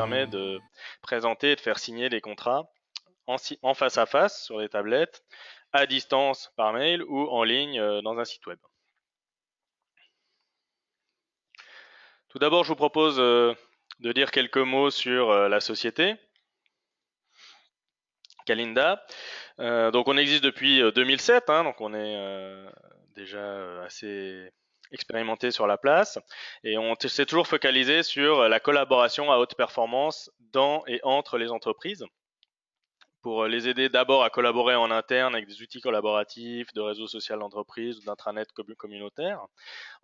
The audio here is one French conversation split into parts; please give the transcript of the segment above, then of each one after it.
permet de présenter et de faire signer les contrats en face à face sur les tablettes, à distance par mail ou en ligne dans un site web. Tout d'abord, je vous propose de dire quelques mots sur la société Calinda. Donc on existe depuis 2007, donc on est déjà assez expérimenté sur la place, et on s'est toujours focalisé sur la collaboration à haute performance dans et entre les entreprises, pour les aider d'abord à collaborer en interne avec des outils collaboratifs, de réseau social d'entreprise ou d'intranet communautaire.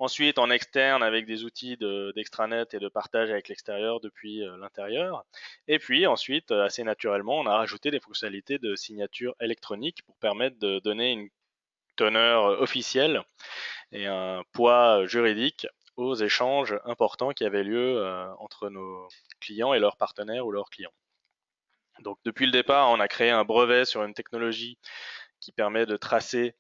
Ensuite, en externe avec des outils d'extranet et de partage avec l'extérieur depuis l'intérieur. Et puis ensuite, assez naturellement, on a rajouté des fonctionnalités de signature électronique pour permettre de donner une teneur officielle et un poids juridique aux échanges importants qui avaient lieu entre nos clients et leurs partenaires ou leurs clients. Donc depuis le départ, on a créé un brevet sur une technologie qui permet de tracer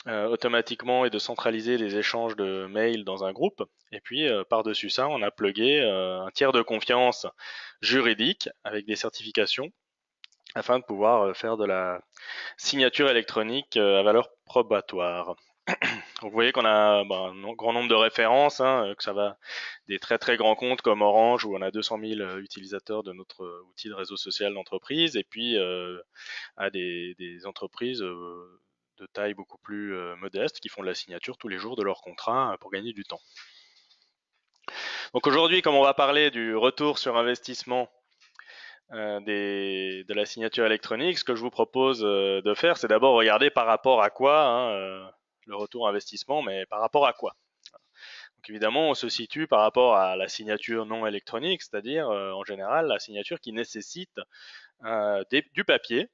automatiquement et de centraliser les échanges de mails dans un groupe. Et puis par-dessus ça, on a plugué un tiers de confiance juridique avec des certifications afin de pouvoir faire de la signature électronique à valeur probatoire. Donc vous voyez qu'on a un grand nombre de références, que ça va des très très grands comptes comme Orange où on a 200 000 utilisateurs de notre outil de réseau social d'entreprise, et puis à des entreprises de taille beaucoup plus modeste qui font de la signature tous les jours de leur contrat pour gagner du temps. Donc aujourd'hui, comme on va parler du retour sur investissement de la signature électronique, ce que je vous propose de faire, c'est d'abord regarder par rapport à quoi le retour investissement, mais par rapport à quoi. Donc évidemment, on se situe par rapport à la signature non électronique, c'est-à-dire en général la signature qui nécessite du papier,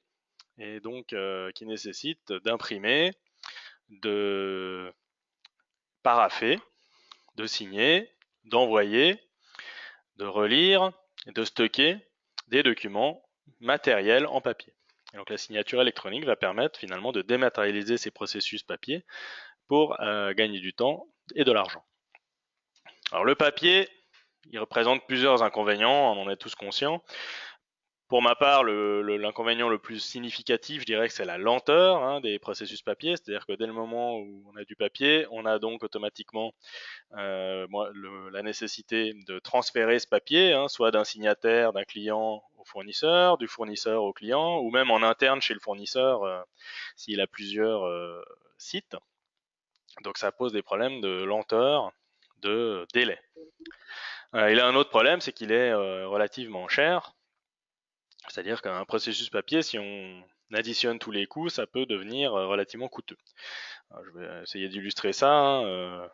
et donc qui nécessite d'imprimer, de paraffer, de signer, d'envoyer, de relire et de stocker des documents matériels en papier. Et donc la signature électronique va permettre finalement de dématérialiser ces processus papier pour gagner du temps et de l'argent. Alors le papier, il représente plusieurs inconvénients, on en est tous conscients. Pour ma part, l'inconvénient le plus significatif, je dirais que c'est la lenteur des processus papier, c'est-à-dire que dès le moment où on a du papier, on a donc automatiquement la nécessité de transférer ce papier, soit d'un signataire, d'un client au fournisseur, du fournisseur au client, ou même en interne chez le fournisseur s'il a plusieurs sites. Donc ça pose des problèmes de lenteur, de délai. Il a un autre problème, c'est qu'il est relativement cher. C'est-à-dire qu'un processus papier, si on additionne tous les coûts, ça peut devenir relativement coûteux. Alors, je vais essayer d'illustrer ça.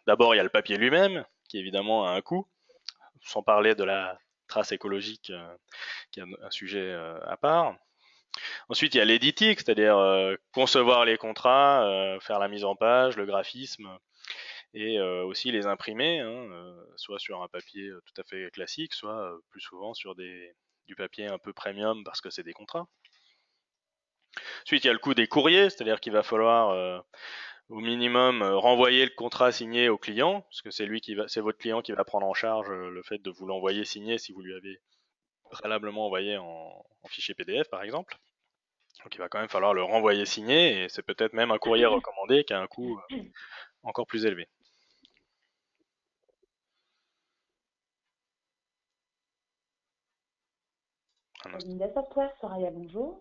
D'abord, il y a le papier lui-même, qui évidemment a un coût, sans parler de la trace écologique, qui est un sujet à part. Ensuite, il y a l'éditique, c'est-à-dire concevoir les contrats, faire la mise en page, le graphisme, et aussi les imprimer, soit sur un papier tout à fait classique, soit plus souvent sur du papier un peu premium parce que c'est des contrats. Ensuite, il y a le coût des courriers, c'est-à-dire qu'il va falloir au minimum renvoyer le contrat signé au client, parce que c'est votre client qui va prendre en charge le fait de vous l'envoyer signé si vous lui avez préalablement envoyé en fichier PDF par exemple. Donc il va quand même falloir le renvoyer signé, et c'est peut-être même un courrier recommandé qui a un coût encore plus élevé. Linda Software, Soraya, bonjour.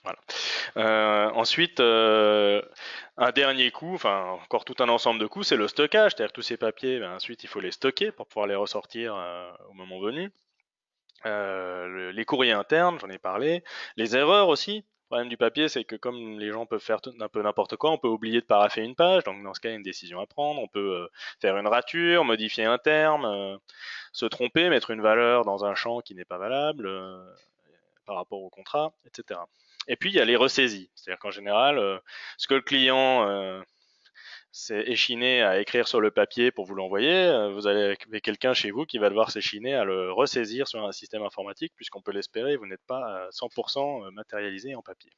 Voilà. Ensuite, un dernier coût, enfin encore tout un ensemble de coûts, c'est le stockage, c'est-à-dire que tous ces papiers, ensuite il faut les stocker pour pouvoir les ressortir au moment venu. Les courriers internes, j'en ai parlé, les erreurs aussi. Le problème du papier, c'est que comme les gens peuvent faire un peu n'importe quoi, on peut oublier de paraffer une page, donc dans ce cas, il y a une décision à prendre. On peut faire une rature, modifier un terme, se tromper, mettre une valeur dans un champ qui n'est pas valable par rapport au contrat, etc. Et puis, il y a les ressaisies, c'est-à-dire qu'en général, ce que le client s'est échiné à écrire sur le papier pour vous l'envoyer, vous avez quelqu'un chez vous qui va devoir s'échiner à le ressaisir sur un système informatique, puisqu'on peut l'espérer, vous n'êtes pas à 100% matérialisé en papier.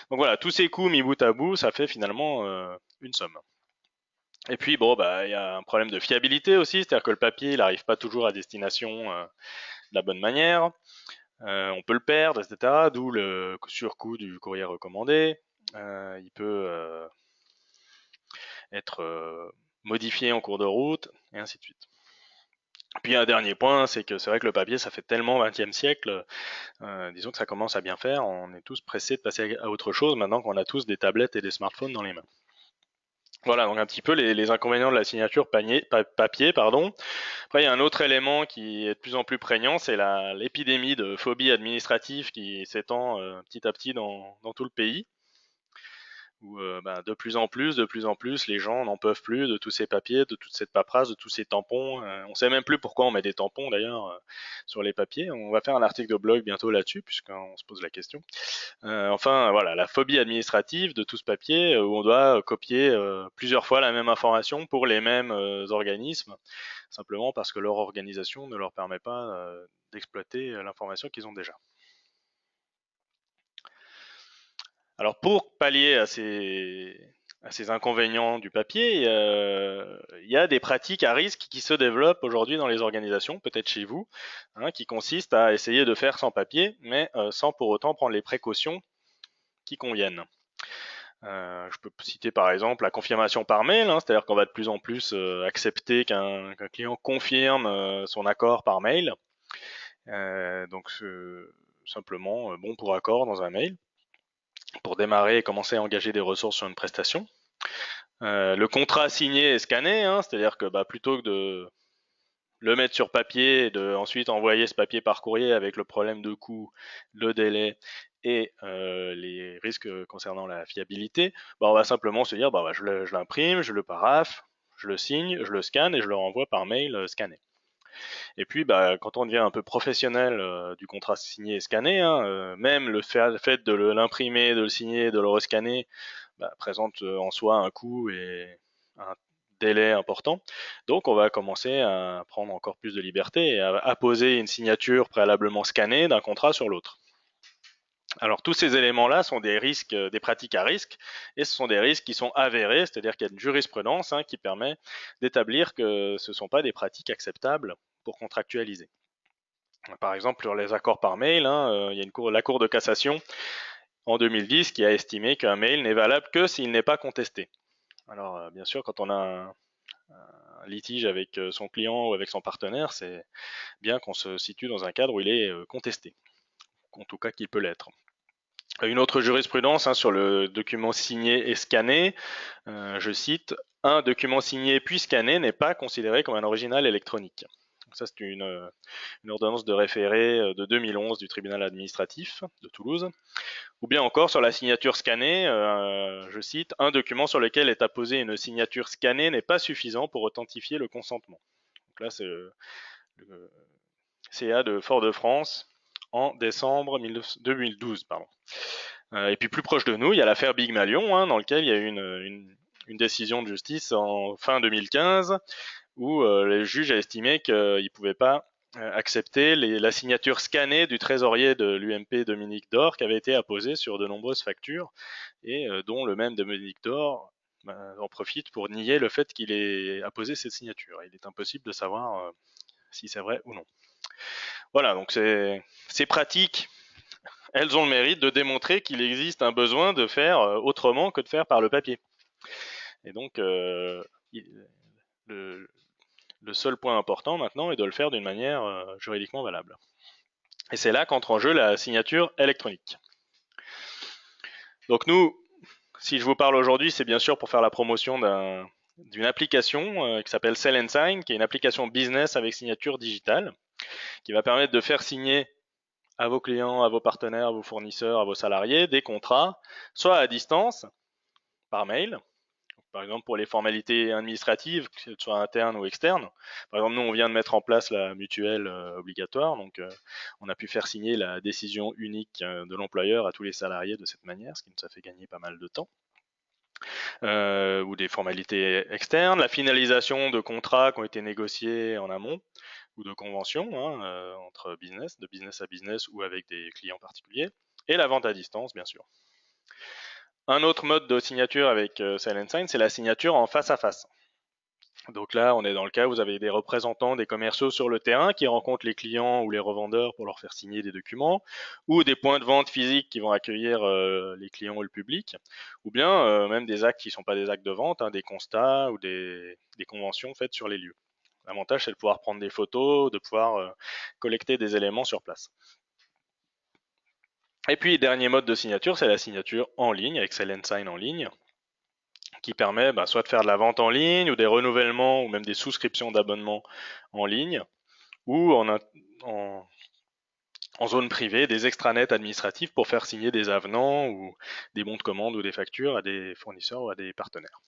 Donc voilà, tous ces coûts mis bout à bout, ça fait finalement une somme. Et puis bon, bah il y a un problème de fiabilité aussi, c'est-à-dire que le papier il n'arrive pas toujours à destination de la bonne manière. On peut le perdre, etc. D'où le surcoût du courrier recommandé. Il peut être modifié en cours de route, et ainsi de suite. Puis un dernier point, c'est que c'est vrai que le papier, ça fait tellement 20e siècle, disons que ça commence à bien faire, on est tous pressés de passer à autre chose maintenant qu'on a tous des tablettes et des smartphones dans les mains. Voilà, donc un petit peu les inconvénients de la signature papier, pardon. Après, il y a un autre élément qui est de plus en plus prégnant, c'est l'épidémie de phobie administrative qui s'étend petit à petit dans tout le pays, où de plus en plus, les gens n'en peuvent plus de tous ces papiers, de toute cette paperasse, de tous ces tampons. On sait même plus pourquoi on met des tampons d'ailleurs sur les papiers. On va faire un article de blog bientôt là-dessus, puisqu'on se pose la question. Enfin, voilà, la phobie administrative de tout ce papier, où on doit copier plusieurs fois la même information pour les mêmes organismes, simplement parce que leur organisation ne leur permet pas d'exploiter l'information qu'ils ont déjà. Alors pour pallier à ces inconvénients du papier, il y a des pratiques à risque qui se développent aujourd'hui dans les organisations, peut-être chez vous, qui consistent à essayer de faire sans papier, mais sans pour autant prendre les précautions qui conviennent. Je peux citer par exemple la confirmation par mail, c'est-à-dire qu'on va de plus en plus accepter qu'un client confirme son accord par mail. Donc simplement bon pour accord dans un mail pour démarrer et commencer à engager des ressources sur une prestation. Le contrat signé et scanné, c'est-à-dire que plutôt que de le mettre sur papier et de ensuite envoyer ce papier par courrier avec le problème de coût, le délai et les risques concernant la fiabilité, on va simplement se dire je l'imprime, je le paraphe, je le signe, je le scanne et je le renvoie par mail scanné. Et puis, quand on devient un peu professionnel du contrat signé et scanné, même le fait de l'imprimer, de le signer, de le rescanner, présente en soi un coût et un délai important. Donc, on va commencer à prendre encore plus de liberté et à apposer une signature préalablement scannée d'un contrat sur l'autre. Alors tous ces éléments-là sont des risques, des pratiques à risque, et ce sont des risques qui sont avérés, c'est-à-dire qu'il y a une jurisprudence qui permet d'établir que ce ne sont pas des pratiques acceptables pour contractualiser. Par exemple, sur les accords par mail, il y a la Cour de cassation en 2010 qui a estimé qu'un mail n'est valable que s'il n'est pas contesté. Alors bien sûr, quand on a un litige avec son client ou avec son partenaire, c'est bien qu'on se situe dans un cadre où il est contesté, en tout cas qu'il peut l'être. Une autre jurisprudence sur le document signé et scanné, je cite, un document signé puis scanné n'est pas considéré comme un original électronique. Donc ça, c'est une ordonnance de référé de 2011 du tribunal administratif de Toulouse. Ou bien encore sur la signature scannée, je cite, un document sur lequel est apposée une signature scannée n'est pas suffisant pour authentifier le consentement. Donc là, c'est le CA de Fort-de-France en décembre 2012. Et puis plus proche de nous, il y a l'affaire Big Malion, dans lequel il y a eu une décision de justice en fin 2015 où le juge a estimé qu'il ne pouvait pas accepter la signature scannée du trésorier de l'UMP Dominique Dor qui avait été apposée sur de nombreuses factures et dont le même Dominique Dor en profite pour nier le fait qu'il ait apposé cette signature. Il est impossible de savoir si c'est vrai ou non. Voilà, donc ces pratiques, elles ont le mérite de démontrer qu'il existe un besoin de faire autrement que de faire par le papier. Et donc, le seul point important maintenant est de le faire d'une manière juridiquement valable. Et c'est là qu'entre en jeu la signature électronique. Donc nous, si je vous parle aujourd'hui, c'est bien sûr pour faire la promotion d'une application qui s'appelle Sell & Sign, qui est une application business avec signature digitale, qui va permettre de faire signer à vos clients, à vos partenaires, à vos fournisseurs, à vos salariés des contrats, soit à distance, par mail, par exemple pour les formalités administratives, que ce soit interne ou externe. Par exemple, nous, on vient de mettre en place la mutuelle obligatoire, donc on a pu faire signer la décision unique de l'employeur à tous les salariés de cette manière, ce qui nous a fait gagner pas mal de temps. Ou des formalités externes, la finalisation de contrats qui ont été négociés en amont, ou de conventions entre business, de business à business ou avec des clients particuliers, et la vente à distance, bien sûr. Un autre mode de signature avec Sell & Sign, c'est la signature en face à face. Donc là, on est dans le cas où vous avez des représentants des commerciaux sur le terrain qui rencontrent les clients ou les revendeurs pour leur faire signer des documents, ou des points de vente physiques qui vont accueillir les clients ou le public, ou bien même des actes qui ne sont pas des actes de vente, hein, des constats ou des conventions faites sur les lieux. L'avantage, c'est de pouvoir prendre des photos, de pouvoir collecter des éléments sur place. Et puis, dernier mode de signature, c'est la signature en ligne, avec Sign en ligne, qui permet soit de faire de la vente en ligne, ou des renouvellements, ou même des souscriptions d'abonnements en ligne, ou en zone privée, des extranets administratifs pour faire signer des avenants, ou des bons de commande, ou des factures à des fournisseurs ou à des partenaires.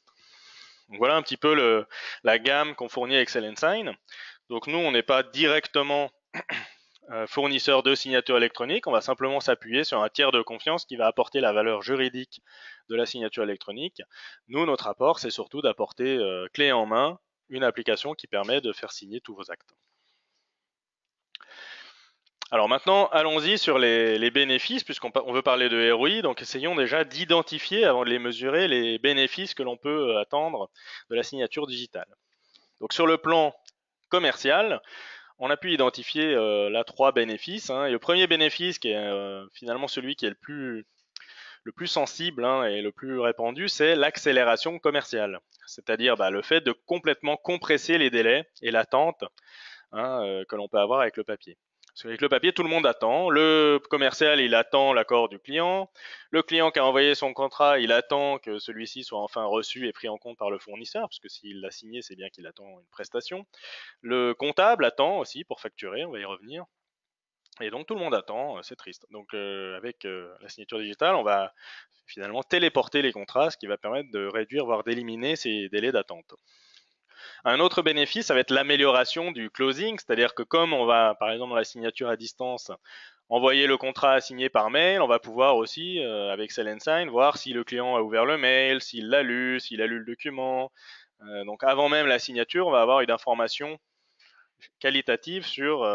Donc voilà un petit peu la gamme qu'on fournit avec Sign. Donc nous, on n'est pas directement fournisseur de signature électronique, on va simplement s'appuyer sur un tiers de confiance qui va apporter la valeur juridique de la signature électronique. Nous, notre apport, c'est surtout d'apporter clé en main une application qui permet de faire signer tous vos actes. Alors maintenant, allons-y sur les bénéfices, puisqu'on veut parler de ROI, donc essayons déjà d'identifier, avant de les mesurer, les bénéfices que l'on peut attendre de la signature digitale. Donc sur le plan commercial, on a pu identifier là 3 bénéfices. Et le premier bénéfice, qui est finalement celui qui est le plus sensible et le plus répandu, c'est l'accélération commerciale. C'est-à-dire le fait de complètement compresser les délais et l'attente que l'on peut avoir avec le papier. Parce qu'avec le papier, tout le monde attend. Le commercial, il attend l'accord du client. Le client qui a envoyé son contrat, il attend que celui-ci soit enfin reçu et pris en compte par le fournisseur, parce que s'il l'a signé, c'est bien qu'il attend une prestation. Le comptable attend aussi pour facturer, on va y revenir. Et donc tout le monde attend, c'est triste. Donc avec la signature digitale, on va finalement téléporter les contrats, ce qui va permettre de réduire, voire d'éliminer ces délais d'attente. Un autre bénéfice, ça va être l'amélioration du closing, c'est-à-dire que comme on va, par exemple dans la signature à distance, envoyer le contrat à signer par mail, on va pouvoir aussi, avec Sell & Sign, voir si le client a ouvert le mail, s'il l'a lu le document. Donc avant même la signature, on va avoir une information qualitative sur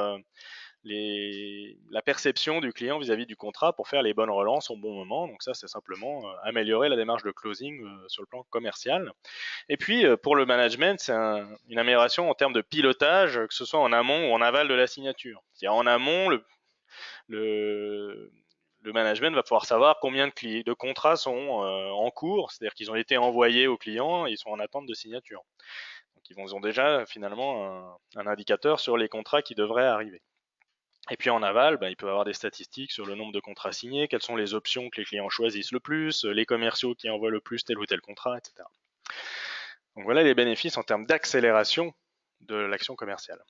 la perception du client vis-à-vis du contrat pour faire les bonnes relances au bon moment. Donc ça, c'est simplement améliorer la démarche de closing sur le plan commercial. Et puis, pour le management, c'est une amélioration en termes de pilotage, que ce soit en amont ou en aval de la signature. C'est-à-dire en amont, le management va pouvoir savoir combien de contrats sont en cours, c'est-à-dire qu'ils ont été envoyés aux clients et ils sont en attente de signature. Donc ils ont déjà finalement un indicateur sur les contrats qui devraient arriver. Et puis en aval, il peut y avoir des statistiques sur le nombre de contrats signés, quelles sont les options que les clients choisissent le plus, les commerciaux qui envoient le plus tel ou tel contrat, etc. Donc voilà les bénéfices en termes d'accélération de l'action commerciale.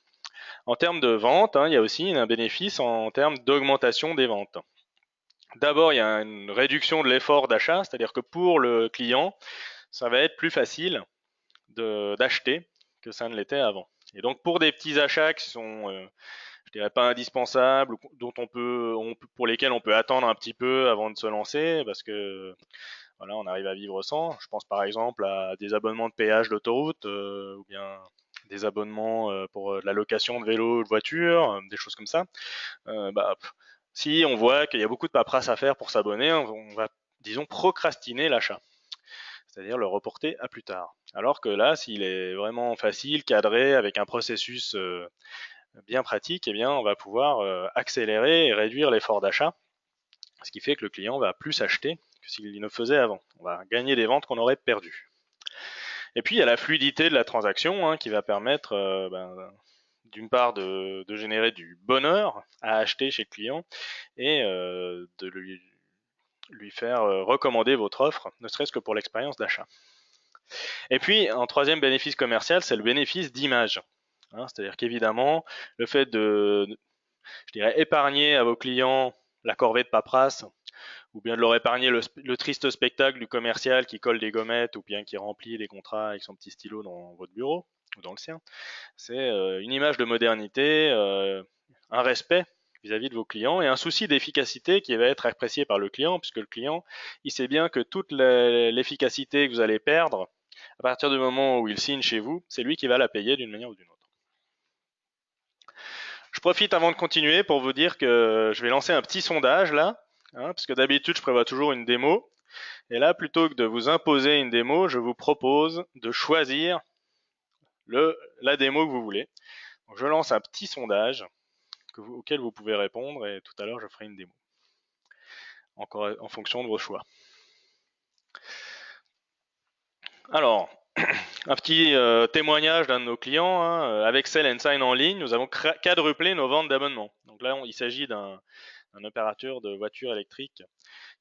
En termes de vente, il y a aussi un bénéfice en termes d'augmentation des ventes. D'abord, il y a une réduction de l'effort d'achat, c'est-à-dire que pour le client, ça va être plus facile d'acheter que ça ne l'était avant. Et donc pour des petits achats qui sont je dirais pas indispensables, dont pour lesquels on peut attendre un petit peu avant de se lancer, parce que voilà, on arrive à vivre sans. Je pense par exemple à des abonnements de péage d'autoroute, ou bien des abonnements pour de la location de vélo ou de voiture, des choses comme ça. Si on voit qu'il y a beaucoup de paperasse à faire pour s'abonner, on va, disons, procrastiner l'achat, c'est-à-dire le reporter à plus tard. Alors que là, s'il est vraiment facile, cadré, avec un processus bien pratique, on va pouvoir accélérer et réduire l'effort d'achat, ce qui fait que le client va plus acheter que s'il ne faisait avant. On va gagner des ventes qu'on aurait perdues. Et puis il y a la fluidité de la transaction qui va permettre d'une part de générer du bonheur à acheter chez le client et de lui faire recommander votre offre, ne serait-ce que pour l'expérience d'achat. Et puis un troisième bénéfice commercial, c'est le bénéfice d'image. C'est-à-dire qu'évidemment, le fait de, je dirais, épargner à vos clients la corvée de paperasse, ou bien de leur épargner le triste spectacle du commercial qui colle des gommettes, ou bien qui remplit des contrats avec son petit stylo dans votre bureau, ou dans le sien. C'est une image de modernité, un respect vis-à-vis de vos clients, et un souci d'efficacité qui va être apprécié par le client, puisque le client, il sait bien que toute l'efficacité que vous allez perdre, à partir du moment où il signe chez vous, c'est lui qui va la payer d'une manière ou d'une autre. Je profite avant de continuer pour vous dire que je vais lancer un petit sondage là, parce que d'habitude je prévois toujours une démo. Et là, plutôt que de vous imposer une démo, je vous propose de choisir la démo que vous voulez. Donc, je lance un petit sondage auquel vous pouvez répondre et tout à l'heure je ferai une démo. Encore en fonction de vos choix. Alors, un petit témoignage d'un de nos clients, hein, avec Sell & Sign en ligne, nous avons quadruplé nos ventes d'abonnements. Donc là, il s'agit d'un opérateur de voitures électriques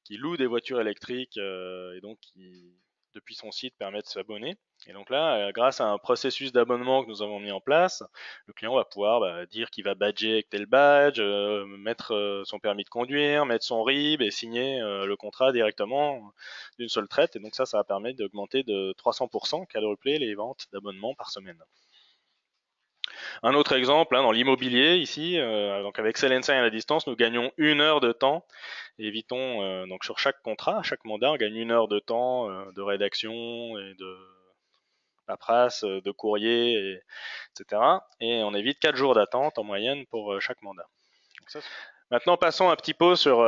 qui loue des voitures électriques et donc qui, depuis son site, permet de s'abonner. Et donc là, grâce à un processus d'abonnement que nous avons mis en place, le client va pouvoir dire qu'il va badger avec tel badge, mettre son permis de conduire, mettre son RIB et signer le contrat directement d'une seule traite. Et donc ça va permettre d'augmenter de 300%, quadrupler les ventes d'abonnements par semaine. Un autre exemple, dans l'immobilier ici, donc avec Sell & Sign à la distance, nous gagnons 1 heure de temps et évitons donc sur chaque contrat, chaque mandat, on gagne 1 heure de temps de rédaction et de paperasse, de courrier, etc. Et on évite 4 jours d'attente en moyenne pour chaque mandat. Maintenant, passons un petit peu sur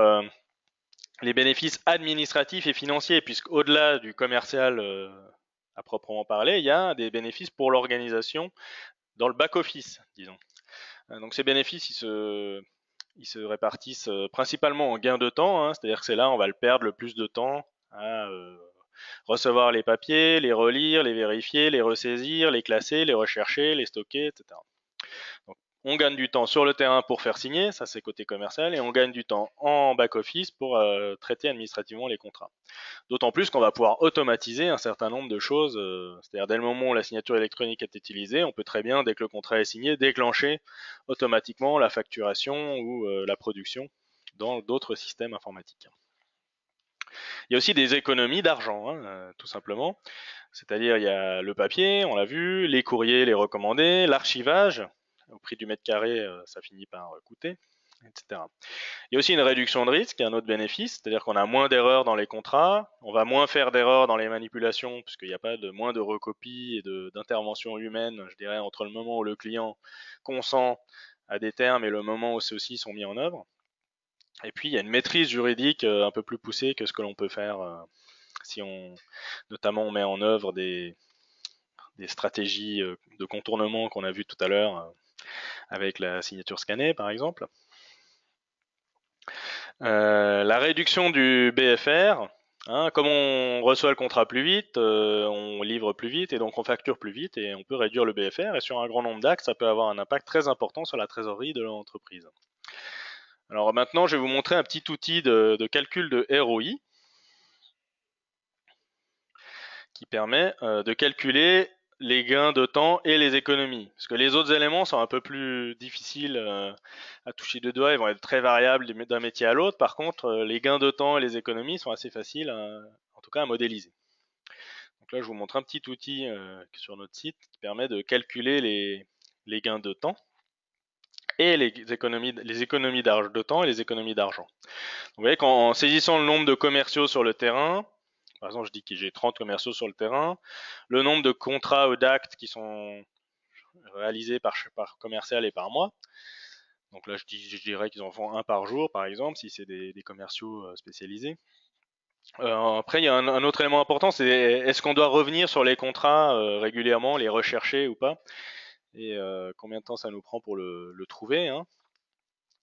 les bénéfices administratifs et financiers, puisqu'au-delà du commercial à proprement parler, il y a des bénéfices pour l'organisation dans le back-office, disons. Donc ces bénéfices, ils se répartissent principalement en gains de temps, hein, c'est-à-dire que c'est là on va le perdre le plus de temps à recevoir les papiers, les relire, les vérifier, les ressaisir, les classer, les rechercher, les stocker, etc. Donc, on gagne du temps sur le terrain pour faire signer, ça c'est côté commercial, et on gagne du temps en back-office pour traiter administrativement les contrats. D'autant plus qu'on va pouvoir automatiser un certain nombre de choses, c'est-à-dire dès le moment où la signature électronique est utilisée, on peut très bien, dès que le contrat est signé, déclencher automatiquement la facturation ou la production dans d'autres systèmes informatiques. Il y a aussi des économies d'argent, hein, tout simplement. C'est-à-dire il y a le papier, on l'a vu, les courriers, les recommandés, l'archivage, au prix du mètre carré, ça finit par coûter, etc. Il y a aussi une réduction de risque, un autre bénéfice, c'est-à-dire qu'on a moins d'erreurs dans les contrats, on va moins faire d'erreurs dans les manipulations, puisqu'il n'y a pas de moins de recopies et d'intervention humaine, je dirais, entre le moment où le client consent à des termes et le moment où ceux-ci sont mis en œuvre. Et puis il y a une maîtrise juridique un peu plus poussée que ce que l'on peut faire si notamment on met en œuvre des stratégies de contournement qu'on a vu tout à l'heure avec la signature scannée par exemple. La réduction du BFR, comme on reçoit le contrat plus vite, on livre plus vite et donc on facture plus vite et on peut réduire le BFR, et sur un grand nombre d'actes ça peut avoir un impact très important sur la trésorerie de l'entreprise. Alors maintenant je vais vous montrer un petit outil de calcul de ROI qui permet de calculer les gains de temps et les économies. Parce que les autres éléments sont un peu plus difficiles à toucher de doigts, ils vont être très variables d'un métier à l'autre. Par contre, les gains de temps et les économies sont assez faciles, en tout cas à modéliser. Donc là, je vous montre un petit outil sur notre site qui permet de calculer les gains de temps et les économies de temps et les économies d'argent. Vous voyez qu'en saisissant le nombre de commerciaux sur le terrain, par exemple, je dis que j'ai 30 commerciaux sur le terrain, le nombre de contrats ou d'actes qui sont réalisés par commercial et par mois. Donc là, je dirais qu'ils en font un par jour, par exemple, si c'est des commerciaux spécialisés. Après, il y a un autre élément important, c'est est-ce qu'on doit revenir sur les contrats régulièrement, les rechercher ou pas, et combien de temps ça nous prend pour le trouver, hein.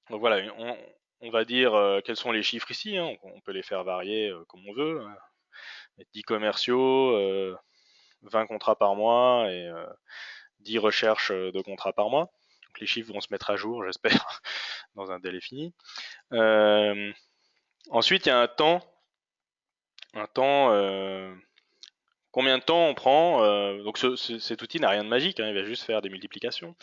Donc voilà, on va dire quels sont les chiffres ici, hein. On peut les faire varier comme on veut. 10 commerciaux, 20 contrats par mois et 10 recherches de contrats par mois. Donc les chiffres vont se mettre à jour, j'espère, dans un délai fini. Ensuite, il y a un temps. Combien de temps on prend donc cet outil n'a rien de magique, hein, il va juste faire des multiplications.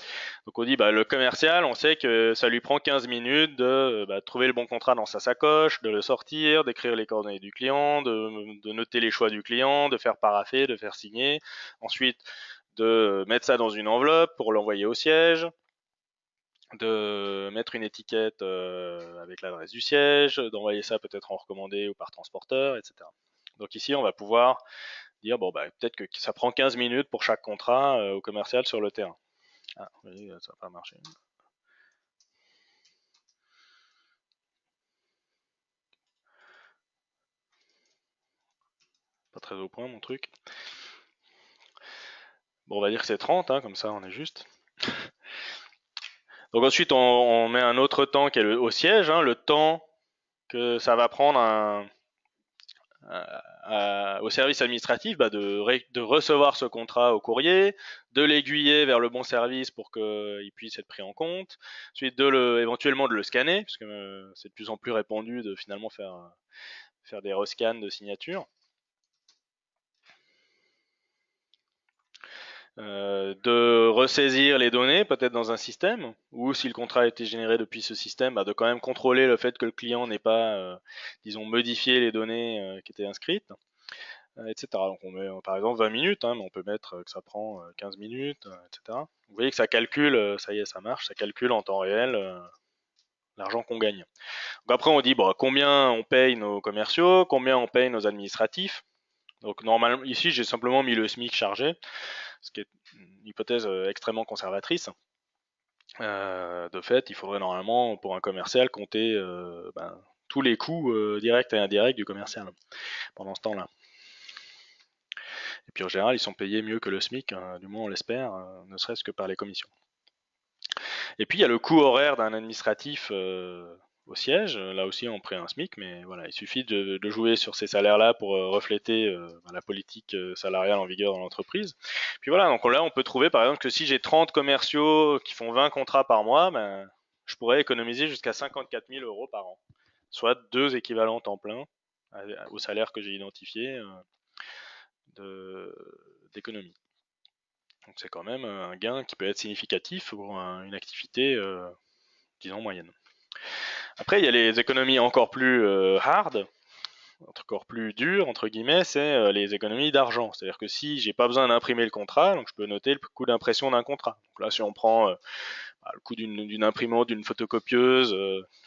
Donc on dit le commercial, on sait que ça lui prend 15 minutes de trouver le bon contrat dans sa sacoche, de le sortir, d'écrire les coordonnées du client, de noter les choix du client, de faire parapher, de faire signer, ensuite de mettre ça dans une enveloppe pour l'envoyer au siège, de mettre une étiquette avec l'adresse du siège, d'envoyer ça peut-être en recommandé ou par transporteur, etc. Donc ici on va pouvoir dire peut-être que ça prend 15 minutes pour chaque contrat au commercial sur le terrain. Ah oui, ça va pas marcher. Pas très au point mon truc. Bon, on va dire que c'est 30, hein, comme ça on est juste. Donc ensuite on met un autre temps qui est au siège, hein, le temps que ça va prendre au service administratif de recevoir ce contrat au courrier, de l'aiguiller vers le bon service pour qu'il puisse être pris en compte, ensuite éventuellement de le scanner, parce que c'est de plus en plus répandu de finalement faire des rescans de signatures. De ressaisir les données peut-être dans un système, ou si le contrat a été généré depuis ce système, de quand même contrôler le fait que le client n'ait pas, disons, modifié les données qui étaient inscrites, etc. Donc on met par exemple 20 minutes, hein, mais on peut mettre que ça prend 15 minutes, etc. Vous voyez que ça calcule, ça y est, ça marche, ça calcule en temps réel l'argent qu'on gagne. Donc après on dit bon, combien on paye nos commerciaux, combien on paye nos administratifs. Donc normalement ici j'ai simplement mis le SMIC chargé, ce qui est une hypothèse extrêmement conservatrice. De fait, il faudrait normalement, pour un commercial, compter tous les coûts directs et indirects du commercial pendant ce temps-là. Et puis en général, ils sont payés mieux que le SMIC, hein, du moins on l'espère, ne serait-ce que par les commissions. Et puis il y a le coût horaire d'un administratif au siège. Là aussi, on prend un SMIC, mais voilà, il suffit de jouer sur ces salaires-là pour refléter la politique salariale en vigueur dans l'entreprise. Puis voilà, donc là, on peut trouver par exemple que si j'ai 30 commerciaux qui font 20 contrats par mois, je pourrais économiser jusqu'à 54 000 euros par an, soit 2 équivalents temps plein au salaire que j'ai identifié d'économie. Donc c'est quand même un gain qui peut être significatif pour une activité, disons, moyenne. Après, il y a les économies encore plus hard, encore plus dures, entre guillemets, c'est les économies d'argent. C'est-à-dire que si j'ai pas besoin d'imprimer le contrat, donc je peux noter le coût d'impression d'un contrat. Donc là, si on prend le coût d'une imprimante, d'une photocopieuse,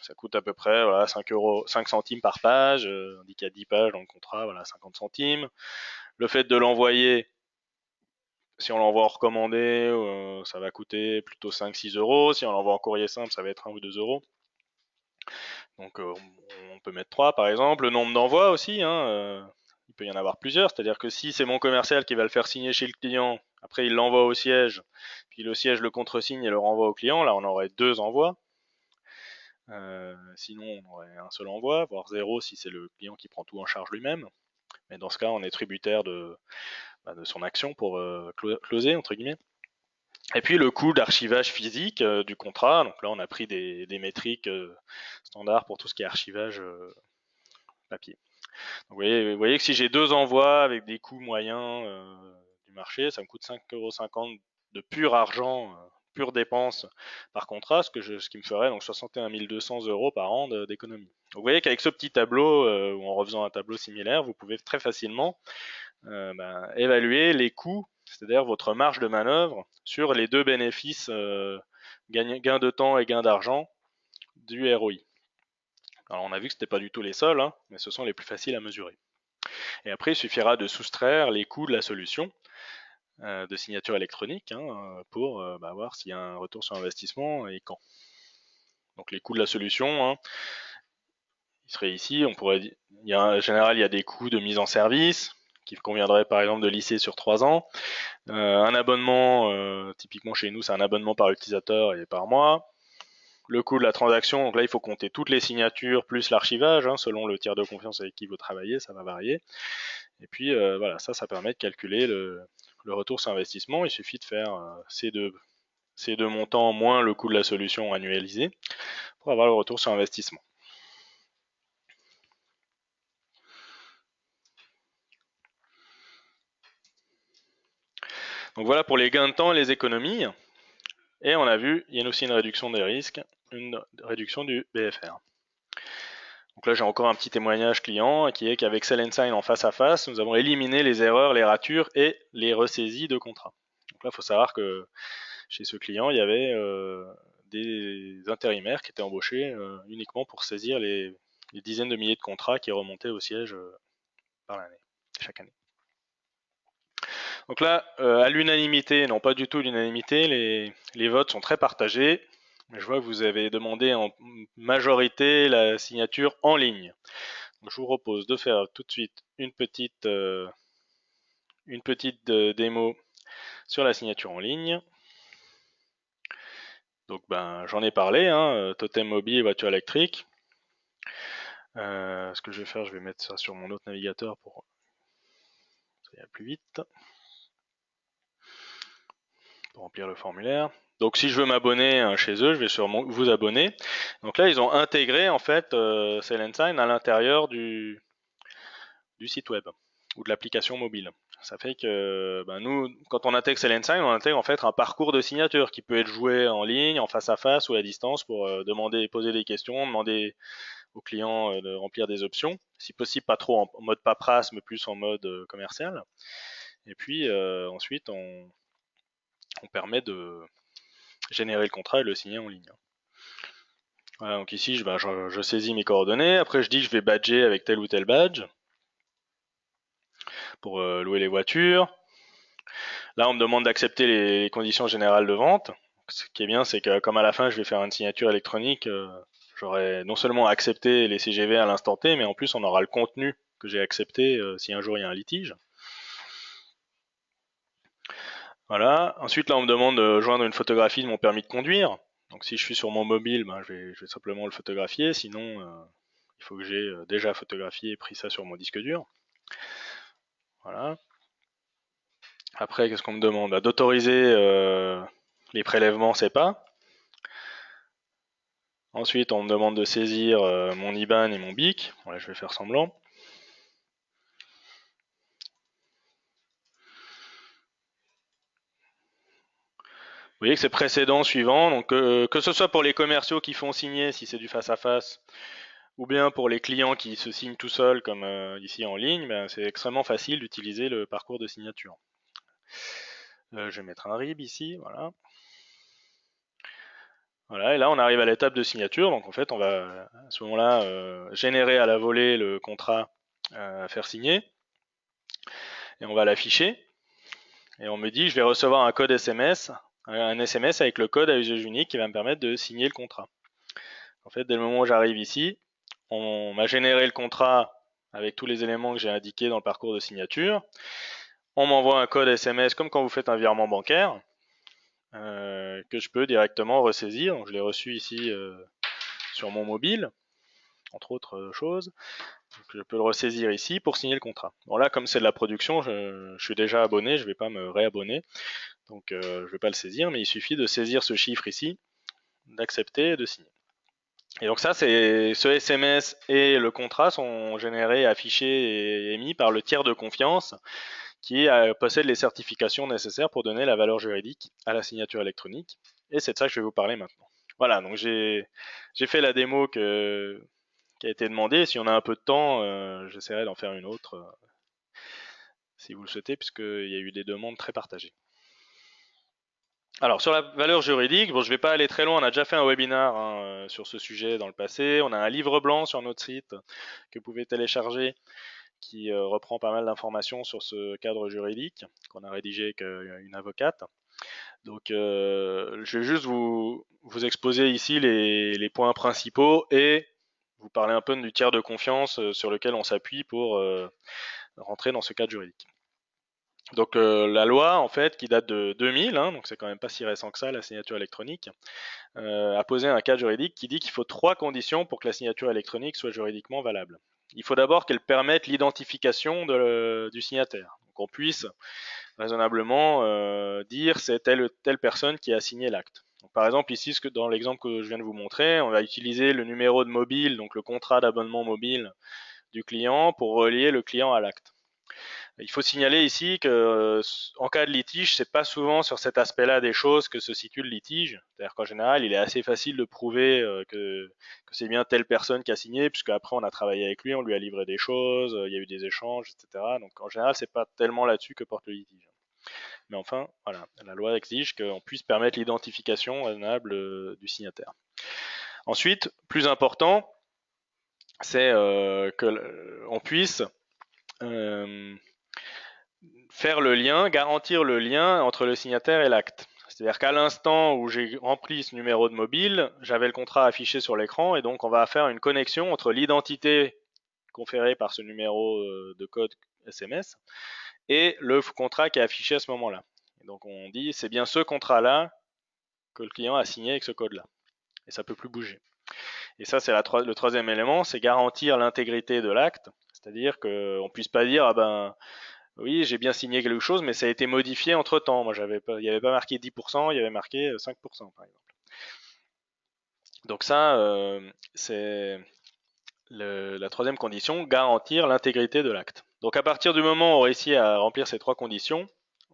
ça coûte à peu près 5 centimes par page. On dit qu'il y a 10 pages dans le contrat, 50 centimes. Le fait de l'envoyer, si on l'envoie en recommandé, ça va coûter plutôt 5-6 euros. Si on l'envoie en courrier simple, ça va être 1 ou 2 euros. Donc on peut mettre 3 par exemple. Le nombre d'envois aussi, hein, il peut y en avoir plusieurs. C'est-à-dire que si c'est mon commercial qui va le faire signer chez le client, après il l'envoie au siège, puis le siège le contresigne et le renvoie au client, là on aurait 2 envois. Sinon on aurait un seul envoi, voire 0 si c'est le client qui prend tout en charge lui-même. Mais dans ce cas on est tributaire de son action pour closer, entre guillemets. Et puis le coût d'archivage physique du contrat. Donc là, on a pris des métriques standards pour tout ce qui est archivage papier. Donc vous voyez que si j'ai 2 envois avec des coûts moyens du marché, ça me coûte 5,50 € de pur argent, pure dépense par contrat, ce qui me ferait donc 61 200 € par an d'économie. Donc vous voyez qu'avec ce petit tableau, ou en refaisant un tableau similaire, vous pouvez très facilement évaluer les coûts, c'est-à-dire votre marge de manœuvre sur les 2 bénéfices, gain de temps et gain d'argent du ROI. Alors on a vu que ce n'était pas du tout les seuls, hein, mais ce sont les plus faciles à mesurer. Et après, il suffira de soustraire les coûts de la solution de signature électronique pour voir s'il y a un retour sur investissement et quand. Donc les coûts de la solution, il serait ici, on pourrait dire, en général, il y a des coûts de mise en service, qu'il conviendrait par exemple de lisser sur 3 ans. Un abonnement, typiquement chez nous, c'est un abonnement par utilisateur et par mois. Le coût de la transaction, donc là il faut compter toutes les signatures plus l'archivage, selon le tiers de confiance avec qui vous travaillez, ça va varier. Et puis voilà, ça permet de calculer le retour sur investissement. Il suffit de faire ces deux montants moins le coût de la solution annualisé pour avoir le retour sur investissement. Donc voilà pour les gains de temps et les économies. Et on a vu, il y a aussi une réduction des risques, une réduction du BFR. Donc là, j'ai encore un petit témoignage client qui est qu'avec Sell & Sign en face à face, nous avons éliminé les erreurs, les ratures et les ressaisies de contrats. Donc là, il faut savoir que chez ce client, il y avait des intérimaires qui étaient embauchés uniquement pour saisir les dizaines de milliers de contrats qui remontaient au siège par l'année, chaque année. Donc là, à l'unanimité, non pas du tout l'unanimité, les votes sont très partagés. Je vois que vous avez demandé en majorité la signature en ligne. Donc je vous propose de faire tout de suite une petite démo sur la signature en ligne. Donc j'en ai parlé, hein, totem mobile, voiture électrique. Ce que je vais faire, je vais mettre ça sur mon autre navigateur pour que ça aille plus vite. Pour remplir le formulaire. Donc si je veux m'abonner chez eux, je vais sur vous abonner. Donc là, ils ont intégré en fait SailEnsign à l'intérieur du site web ou de l'application mobile. Ça fait que nous, quand on intègre SailEnsign, on intègre en fait un parcours de signature qui peut être joué en ligne, en face à face ou à distance pour poser des questions, demander aux clients de remplir des options. Si possible, pas trop en mode paperasse, mais plus en mode commercial. Et puis ensuite, on permet de générer le contrat et le signer en ligne. Voilà, donc ici, je saisis mes coordonnées. Après, je dis que je vais badger avec tel ou tel badge pour louer les voitures. Là, on me demande d'accepter les conditions générales de vente. Ce qui est bien, c'est que comme à la fin, je vais faire une signature électronique, j'aurai non seulement accepté les CGV à l'instant T, mais en plus, on aura le contenu que j'ai accepté si un jour il y a un litige. Voilà. Ensuite, là, on me demande de joindre une photographie de mon permis de conduire. Donc, si je suis sur mon mobile, je vais simplement le photographier. Sinon, il faut que j'ai déjà photographié et pris ça sur mon disque dur. Voilà. Après, qu'est-ce qu'on me demande? D'autoriser les prélèvements SEPA. Ensuite, on me demande de saisir mon IBAN et mon BIC. Voilà, je vais faire semblant. Vous voyez que c'est précédent, suivant. Donc, que ce soit pour les commerciaux qui font signer, si c'est du face-à-face, ou bien pour les clients qui se signent tout seuls, comme ici en ligne, c'est extrêmement facile d'utiliser le parcours de signature. Je vais mettre un RIB ici, voilà. Voilà, et là on arrive à l'étape de signature, donc en fait on va à ce moment-là générer à la volée le contrat à faire signer, et on va l'afficher, et on me dit je vais recevoir un code SMS, un SMS avec le code à usage unique qui va me permettre de signer le contrat. En fait, dès le moment où j'arrive ici, on m'a généré le contrat avec tous les éléments que j'ai indiqués dans le parcours de signature. On m'envoie un code SMS comme quand vous faites un virement bancaire que je peux directement ressaisir. Donc, je l'ai reçu ici sur mon mobile, entre autres choses. Donc, je peux le ressaisir ici pour signer le contrat. Bon là, comme c'est de la production, je suis déjà abonné, je ne vais pas me réabonner. Donc je ne vais pas le saisir, mais il suffit de saisir ce chiffre ici, d'accepter et de signer. Et donc ça, ce SMS et le contrat sont générés, affichés et émis par le tiers de confiance qui possède les certifications nécessaires pour donner la valeur juridique à la signature électronique. Et c'est de ça que je vais vous parler maintenant. Voilà, donc j'ai fait la démo qui a été demandée. Si on a un peu de temps, j'essaierai d'en faire une autre, si vous le souhaitez, puisqu'il y a eu des demandes très partagées. Alors sur la valeur juridique, bon, je ne vais pas aller très loin, on a déjà fait un webinaire sur ce sujet dans le passé. On a un livre blanc sur notre site que vous pouvez télécharger qui reprend pas mal d'informations sur ce cadre juridique qu'on a rédigé avec une avocate. Donc je vais juste vous exposer ici les points principaux et vous parler un peu du tiers de confiance sur lequel on s'appuie pour rentrer dans ce cadre juridique. Donc la loi en fait qui date de 2000, donc c'est quand même pas si récent que ça la signature électronique, a posé un cadre juridique qui dit qu'il faut 3 conditions pour que la signature électronique soit juridiquement valable. Il faut d'abord qu'elle permette l'identification du signataire, qu'on puisse raisonnablement dire c'est telle personne qui a signé l'acte. Par exemple ici, dans l'exemple que je viens de vous montrer, on va utiliser le numéro de mobile, donc le contrat d'abonnement mobile du client pour relier le client à l'acte. Il faut signaler ici que en cas de litige, c'est pas souvent sur cet aspect-là des choses que se situe le litige. C'est-à-dire qu'en général, il est assez facile de prouver que c'est bien telle personne qui a signé, puisque après on a travaillé avec lui, on lui a livré des choses, il y a eu des échanges, etc. Donc en général, c'est pas tellement là-dessus que porte le litige. Mais enfin, voilà, la loi exige qu'on puisse permettre l'identification raisonnable du signataire. Ensuite, plus important, c'est qu'on puisse faire le lien, garantir le lien entre le signataire et l'acte. C'est-à-dire qu'à l'instant où j'ai rempli ce numéro de mobile, j'avais le contrat affiché sur l'écran et donc on va faire une connexion entre l'identité conférée par ce numéro de code SMS et le contrat qui est affiché à ce moment-là. Donc on dit c'est bien ce contrat-là que le client a signé avec ce code-là. Et ça ne peut plus bouger. Et ça, c'est le troisième élément, c'est garantir l'intégrité de l'acte. C'est-à-dire qu'on ne puisse pas dire, ah ben, oui, j'ai bien signé quelque chose, mais ça a été modifié entre-temps. Moi, il n'y avait pas marqué 10%, il y avait marqué 5%, par exemple. Donc ça, c'est la troisième condition, garantir l'intégrité de l'acte. Donc à partir du moment où on réussit à remplir ces trois conditions,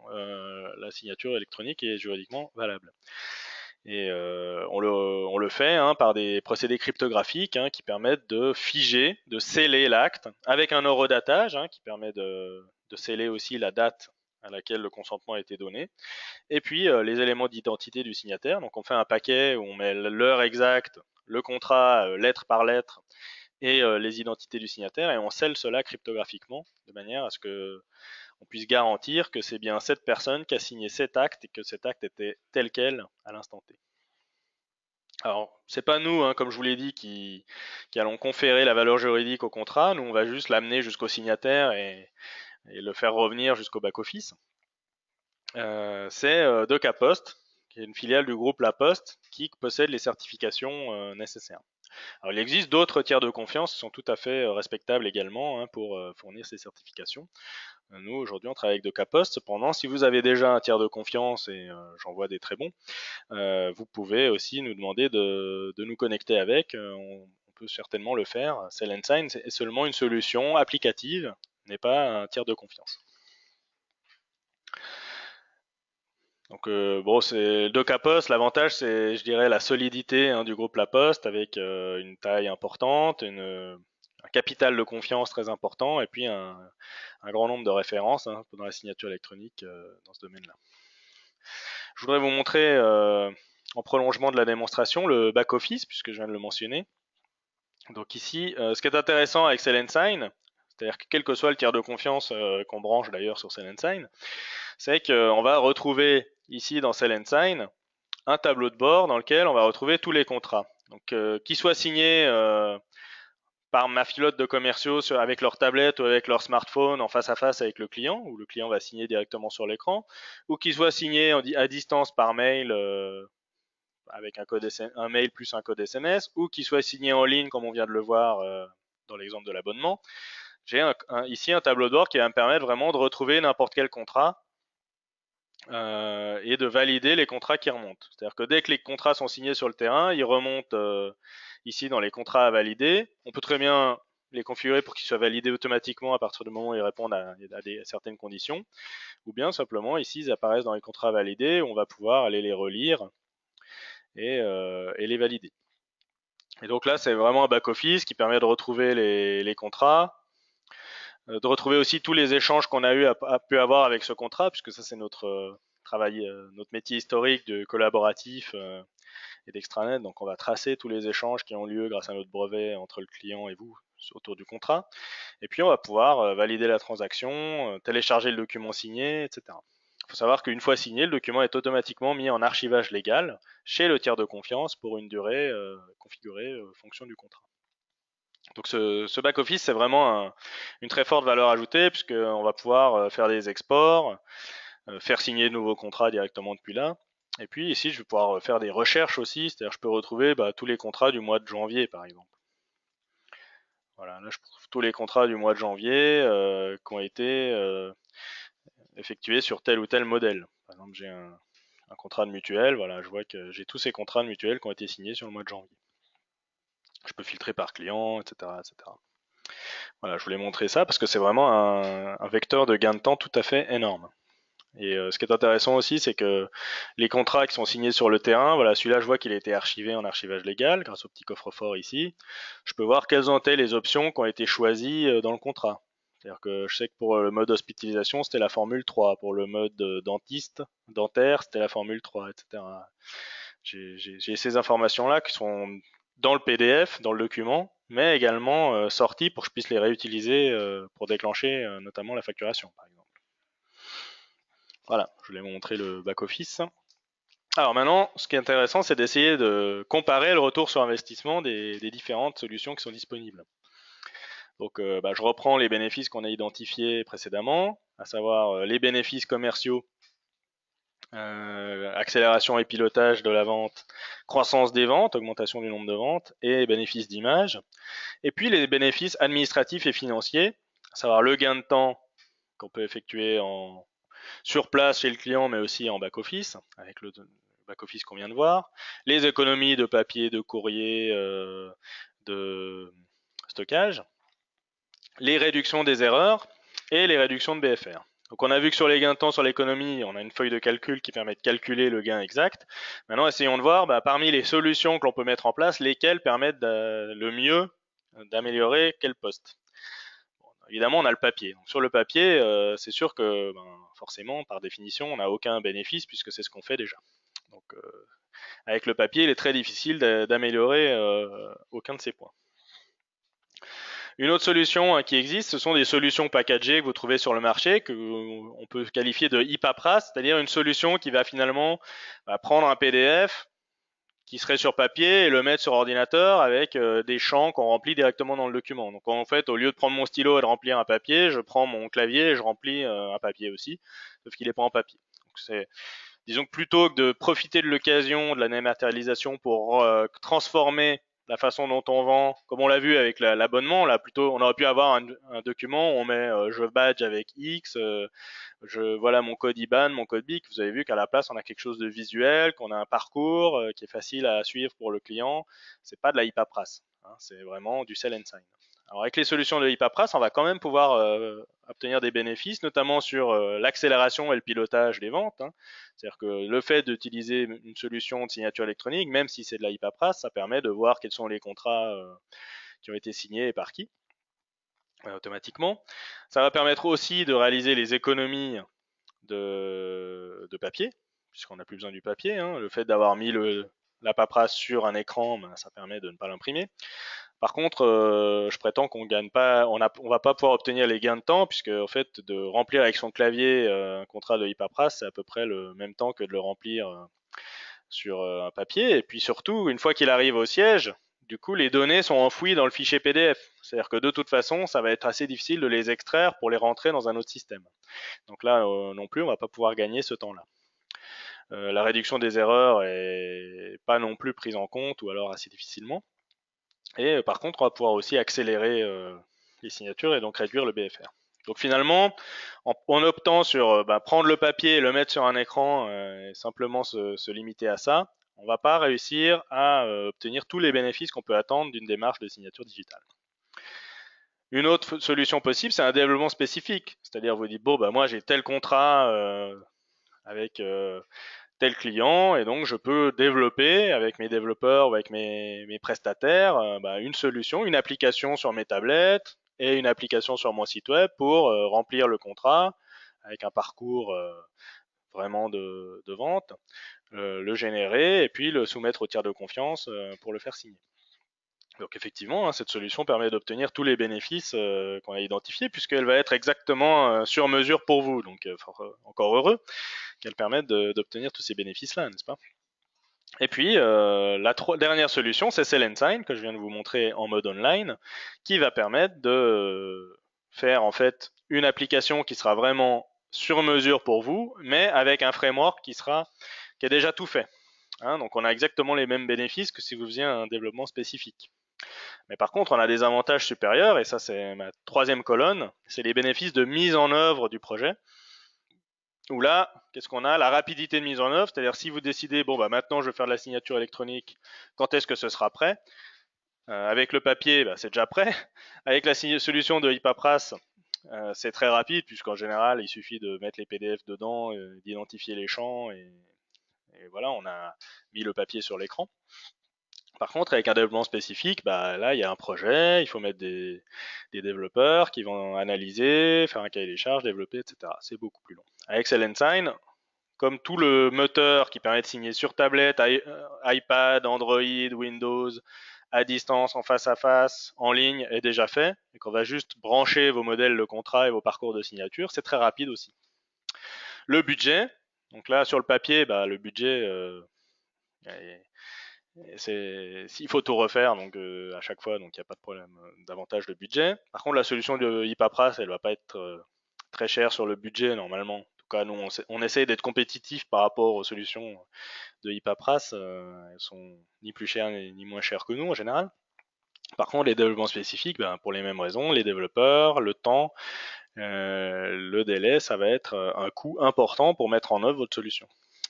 la signature électronique est juridiquement valable. Et on le fait par des procédés cryptographiques qui permettent de figer, de sceller l'acte avec un horodatage qui permet de sceller aussi la date à laquelle le consentement a été donné. Et puis les éléments d'identité du signataire. Donc on fait un paquet où on met l'heure exacte, le contrat lettre par lettre et les identités du signataire et on scelle cela cryptographiquement de manière à ce que on puisse garantir que c'est bien cette personne qui a signé cet acte et que cet acte était tel quel à l'instant T. Alors, c'est pas nous, comme je vous l'ai dit, qui allons conférer la valeur juridique au contrat. Nous, on va juste l'amener jusqu'au signataire et le faire revenir jusqu'au back-office. C'est DeCaPost, qui est une filiale du groupe La Poste, qui possède les certifications nécessaires. Alors, il existe d'autres tiers de confiance qui sont tout à fait respectables également pour fournir ces certifications. Nous, aujourd'hui, on travaille avec DeCaPost. Cependant, si vous avez déjà un tiers de confiance, et j'en vois des très bons, vous pouvez aussi nous demander de nous connecter avec. On peut certainement le faire. SellEnSign est seulement une solution applicative, n'est pas un tiers de confiance. Donc bon, c'est DeCaPost. L'avantage, c'est, je dirais, la solidité du groupe La Poste avec une taille importante, un capital de confiance très important, et puis un grand nombre de références dans la signature électronique dans ce domaine-là. Je voudrais vous montrer en prolongement de la démonstration le back-office, puisque je viens de le mentionner. Donc ici, ce qui est intéressant avec SellEnSign, c'est-à-dire que quel que soit le tiers de confiance qu'on branche d'ailleurs sur SellEnSign, c'est qu'on va retrouver ici dans SellEnSign un tableau de bord dans lequel on va retrouver tous les contrats. Donc qu'ils soient signés par ma filote de commerciaux avec leur tablette ou avec leur smartphone en face à face avec le client, où le client va signer directement sur l'écran, ou qu'ils soient signés à distance par mail avec un mail plus un code SMS, ou qu'ils soient signés en ligne comme on vient de le voir dans l'exemple de l'abonnement. J'ai ici un tableau de bord qui va me permettre vraiment de retrouver n'importe quel contrat et de valider les contrats qui remontent. C'est-à-dire que dès que les contrats sont signés sur le terrain, ils remontent ici dans les contrats à valider. On peut très bien les configurer pour qu'ils soient validés automatiquement à partir du moment où ils répondent à certaines conditions. Ou bien simplement ici ils apparaissent dans les contrats validés, on va pouvoir aller les relire et les valider. Et donc là c'est vraiment un back-office qui permet de retrouver les contrats, de retrouver aussi tous les échanges qu'on a pu avoir avec ce contrat, puisque ça c'est notre travail, notre métier historique de collaboratif et d'extranet. Donc on va tracer tous les échanges qui ont lieu grâce à notre brevet entre le client et vous autour du contrat. Et puis on va pouvoir valider la transaction, télécharger le document signé, etc. Il faut savoir qu'une fois signé, le document est automatiquement mis en archivage légal chez le tiers de confiance pour une durée configurée fonction du contrat. Donc ce back-office, c'est vraiment une très forte valeur ajoutée puisqu'on va pouvoir faire des exports, faire signer de nouveaux contrats directement depuis là. Et puis ici, je vais pouvoir faire des recherches aussi, c'est-à-dire je peux retrouver tous les contrats du mois de janvier par exemple. Voilà, là je trouve tous les contrats du mois de janvier qui ont été effectués sur tel ou tel modèle. Par exemple, j'ai un contrat de mutuelle, voilà, je vois que j'ai tous ces contrats de mutuelle qui ont été signés sur le mois de janvier. Je peux filtrer par client, etc., etc. Voilà, je voulais montrer ça parce que c'est vraiment un vecteur de gain de temps tout à fait énorme. Et ce qui est intéressant aussi, c'est que les contrats qui sont signés sur le terrain, voilà, celui-là, je vois qu'il a été archivé en archivage légal grâce au petit coffre-fort ici. Je peux voir quelles ont été les options qui ont été choisies dans le contrat. C'est-à-dire que je sais que pour le mode hospitalisation, c'était la formule 3. Pour le mode dentaire, c'était la formule 3, etc. J'ai ces informations-là qui sont dans le PDF, dans le document, mais également sorties pour que je puisse les réutiliser pour déclencher notamment la facturation, par exemple. Voilà, je voulais vous montrer le back-office. Alors maintenant, ce qui est intéressant, c'est d'essayer de comparer le retour sur investissement des différentes solutions qui sont disponibles. Donc je reprends les bénéfices qu'on a identifiés précédemment, à savoir les bénéfices commerciaux accélération et pilotage de la vente, croissance des ventes, augmentation du nombre de ventes et bénéfices d'image. Et puis les bénéfices administratifs et financiers, à savoir le gain de temps qu'on peut effectuer sur place chez le client, mais aussi en back-office, avec le back-office qu'on vient de voir, les économies de papier, de courrier, de stockage, les réductions des erreurs et les réductions de BFR. Donc on a vu que sur les gains de temps, sur l'économie, on a une feuille de calcul qui permet de calculer le gain exact. Maintenant, essayons de voir parmi les solutions que l'on peut mettre en place, lesquelles permettent le mieux d'améliorer quel poste. Bon, évidemment, on a le papier. Donc, sur le papier, c'est sûr que forcément, par définition, on n'a aucun bénéfice puisque c'est ce qu'on fait déjà. Donc avec le papier, il est très difficile d'améliorer aucun de ces points. Une autre solution qui existe, ce sont des solutions packagées que vous trouvez sur le marché, qu'on peut qualifier de e-papras, c'est-à-dire une solution qui va finalement prendre un PDF qui serait sur papier et le mettre sur ordinateur avec des champs qu'on remplit directement dans le document. Donc en fait, au lieu de prendre mon stylo et de remplir un papier, je prends mon clavier et je remplis un papier aussi, sauf qu'il n'est pas en papier. Donc disons que plutôt que de profiter de l'occasion de la dématérialisation pour transformer la façon dont on vend, comme on l'a vu avec l'abonnement, là plutôt on aurait pu avoir un document où on met je badge avec X, voilà mon code IBAN, mon code BIC. Vous avez vu qu'à la place on a quelque chose de visuel, qu'on a un parcours qui est facile à suivre pour le client. C'est pas de la e-paperasse, hein, c'est vraiment du sell and sign. Alors avec les solutions de e-paperasse, on va quand même pouvoir obtenir des bénéfices, notamment sur l'accélération et le pilotage des ventes. Hein. C'est-à-dire que le fait d'utiliser une solution de signature électronique, même si c'est de la e-paperasse, ça permet de voir quels sont les contrats qui ont été signés et par qui automatiquement. Ça va permettre aussi de réaliser les économies de papier, puisqu'on n'a plus besoin du papier. Hein. Le fait d'avoir mis la paperasse sur un écran, ça permet de ne pas l'imprimer. Par contre, je prétends qu'on gagne pas, on va pas pouvoir obtenir les gains de temps, puisque en fait, de remplir avec son clavier un contrat de e-paperasse, c'est à peu près le même temps que de le remplir sur un papier. Et puis surtout, une fois qu'il arrive au siège, du coup, les données sont enfouies dans le fichier PDF. C'est-à-dire que de toute façon, ça va être assez difficile de les extraire pour les rentrer dans un autre système. Donc là, non plus, on va pas pouvoir gagner ce temps-là. La réduction des erreurs est pas non plus prise en compte, ou alors assez difficilement. Et par contre, on va pouvoir aussi accélérer les signatures et donc réduire le BFR. Donc finalement, en optant sur prendre le papier et le mettre sur un écran et simplement se limiter à ça, on ne va pas réussir à obtenir tous les bénéfices qu'on peut attendre d'une démarche de signature digitale. Une autre solution possible, c'est un développement spécifique. C'est-à-dire, vous dites, bon, moi j'ai tel contrat avec tel client, et donc je peux développer avec mes développeurs ou avec mes prestataires une solution, une application sur mes tablettes et une application sur mon site web pour remplir le contrat avec un parcours vraiment de vente, le générer et puis le soumettre au tiers de confiance pour le faire signer. Donc effectivement, cette solution permet d'obtenir tous les bénéfices qu'on a identifiés, puisqu'elle va être exactement sur mesure pour vous. Donc encore heureux qu'elle permette d'obtenir tous ces bénéfices-là, n'est-ce pas? Et puis la dernière solution, c'est Sell and Sign, que je viens de vous montrer en mode online, qui va permettre de faire en fait une application qui sera vraiment sur mesure pour vous, mais avec un framework qui a déjà tout fait. Hein, donc on a exactement les mêmes bénéfices que si vous faisiez un développement spécifique. Mais par contre, on a des avantages supérieurs, et ça c'est ma troisième colonne, c'est les bénéfices de mise en œuvre du projet. Où là, qu'est-ce qu'on a? La rapidité de mise en œuvre, c'est-à-dire si vous décidez, maintenant je veux faire de la signature électronique, quand est-ce que ce sera prêt? Avec le papier, c'est déjà prêt. Avec la solution de e-paperasse, c'est très rapide, puisqu'en général, il suffit de mettre les PDF dedans, d'identifier les champs, et voilà, on a mis le papier sur l'écran. Par contre, avec un développement spécifique, là, il y a un projet, il faut mettre des développeurs qui vont analyser, faire un cahier des charges, développer, etc. C'est beaucoup plus long. Avec Sell and Sign, comme tout le moteur qui permet de signer sur tablette, iPad, Android, Windows, à distance, en face à face, en ligne, est déjà fait, et qu'on va juste brancher vos modèles de contrat et vos parcours de signature, c'est très rapide aussi. Le budget, donc là sur le papier, le budget, il faut tout refaire, donc à chaque fois, donc il n'y a pas de problème d'avantage de budget. Par contre, la solution de e-paperasse, elle va pas être très chère sur le budget normalement, tout cas, nous, on essaye d'être compétitif par rapport aux solutions de ePapras. Elles sont ni plus chères ni moins chères que nous en général. Par contre, les développements spécifiques, pour les mêmes raisons, les développeurs, le temps, le délai, ça va être un coût important pour mettre en œuvre votre solution.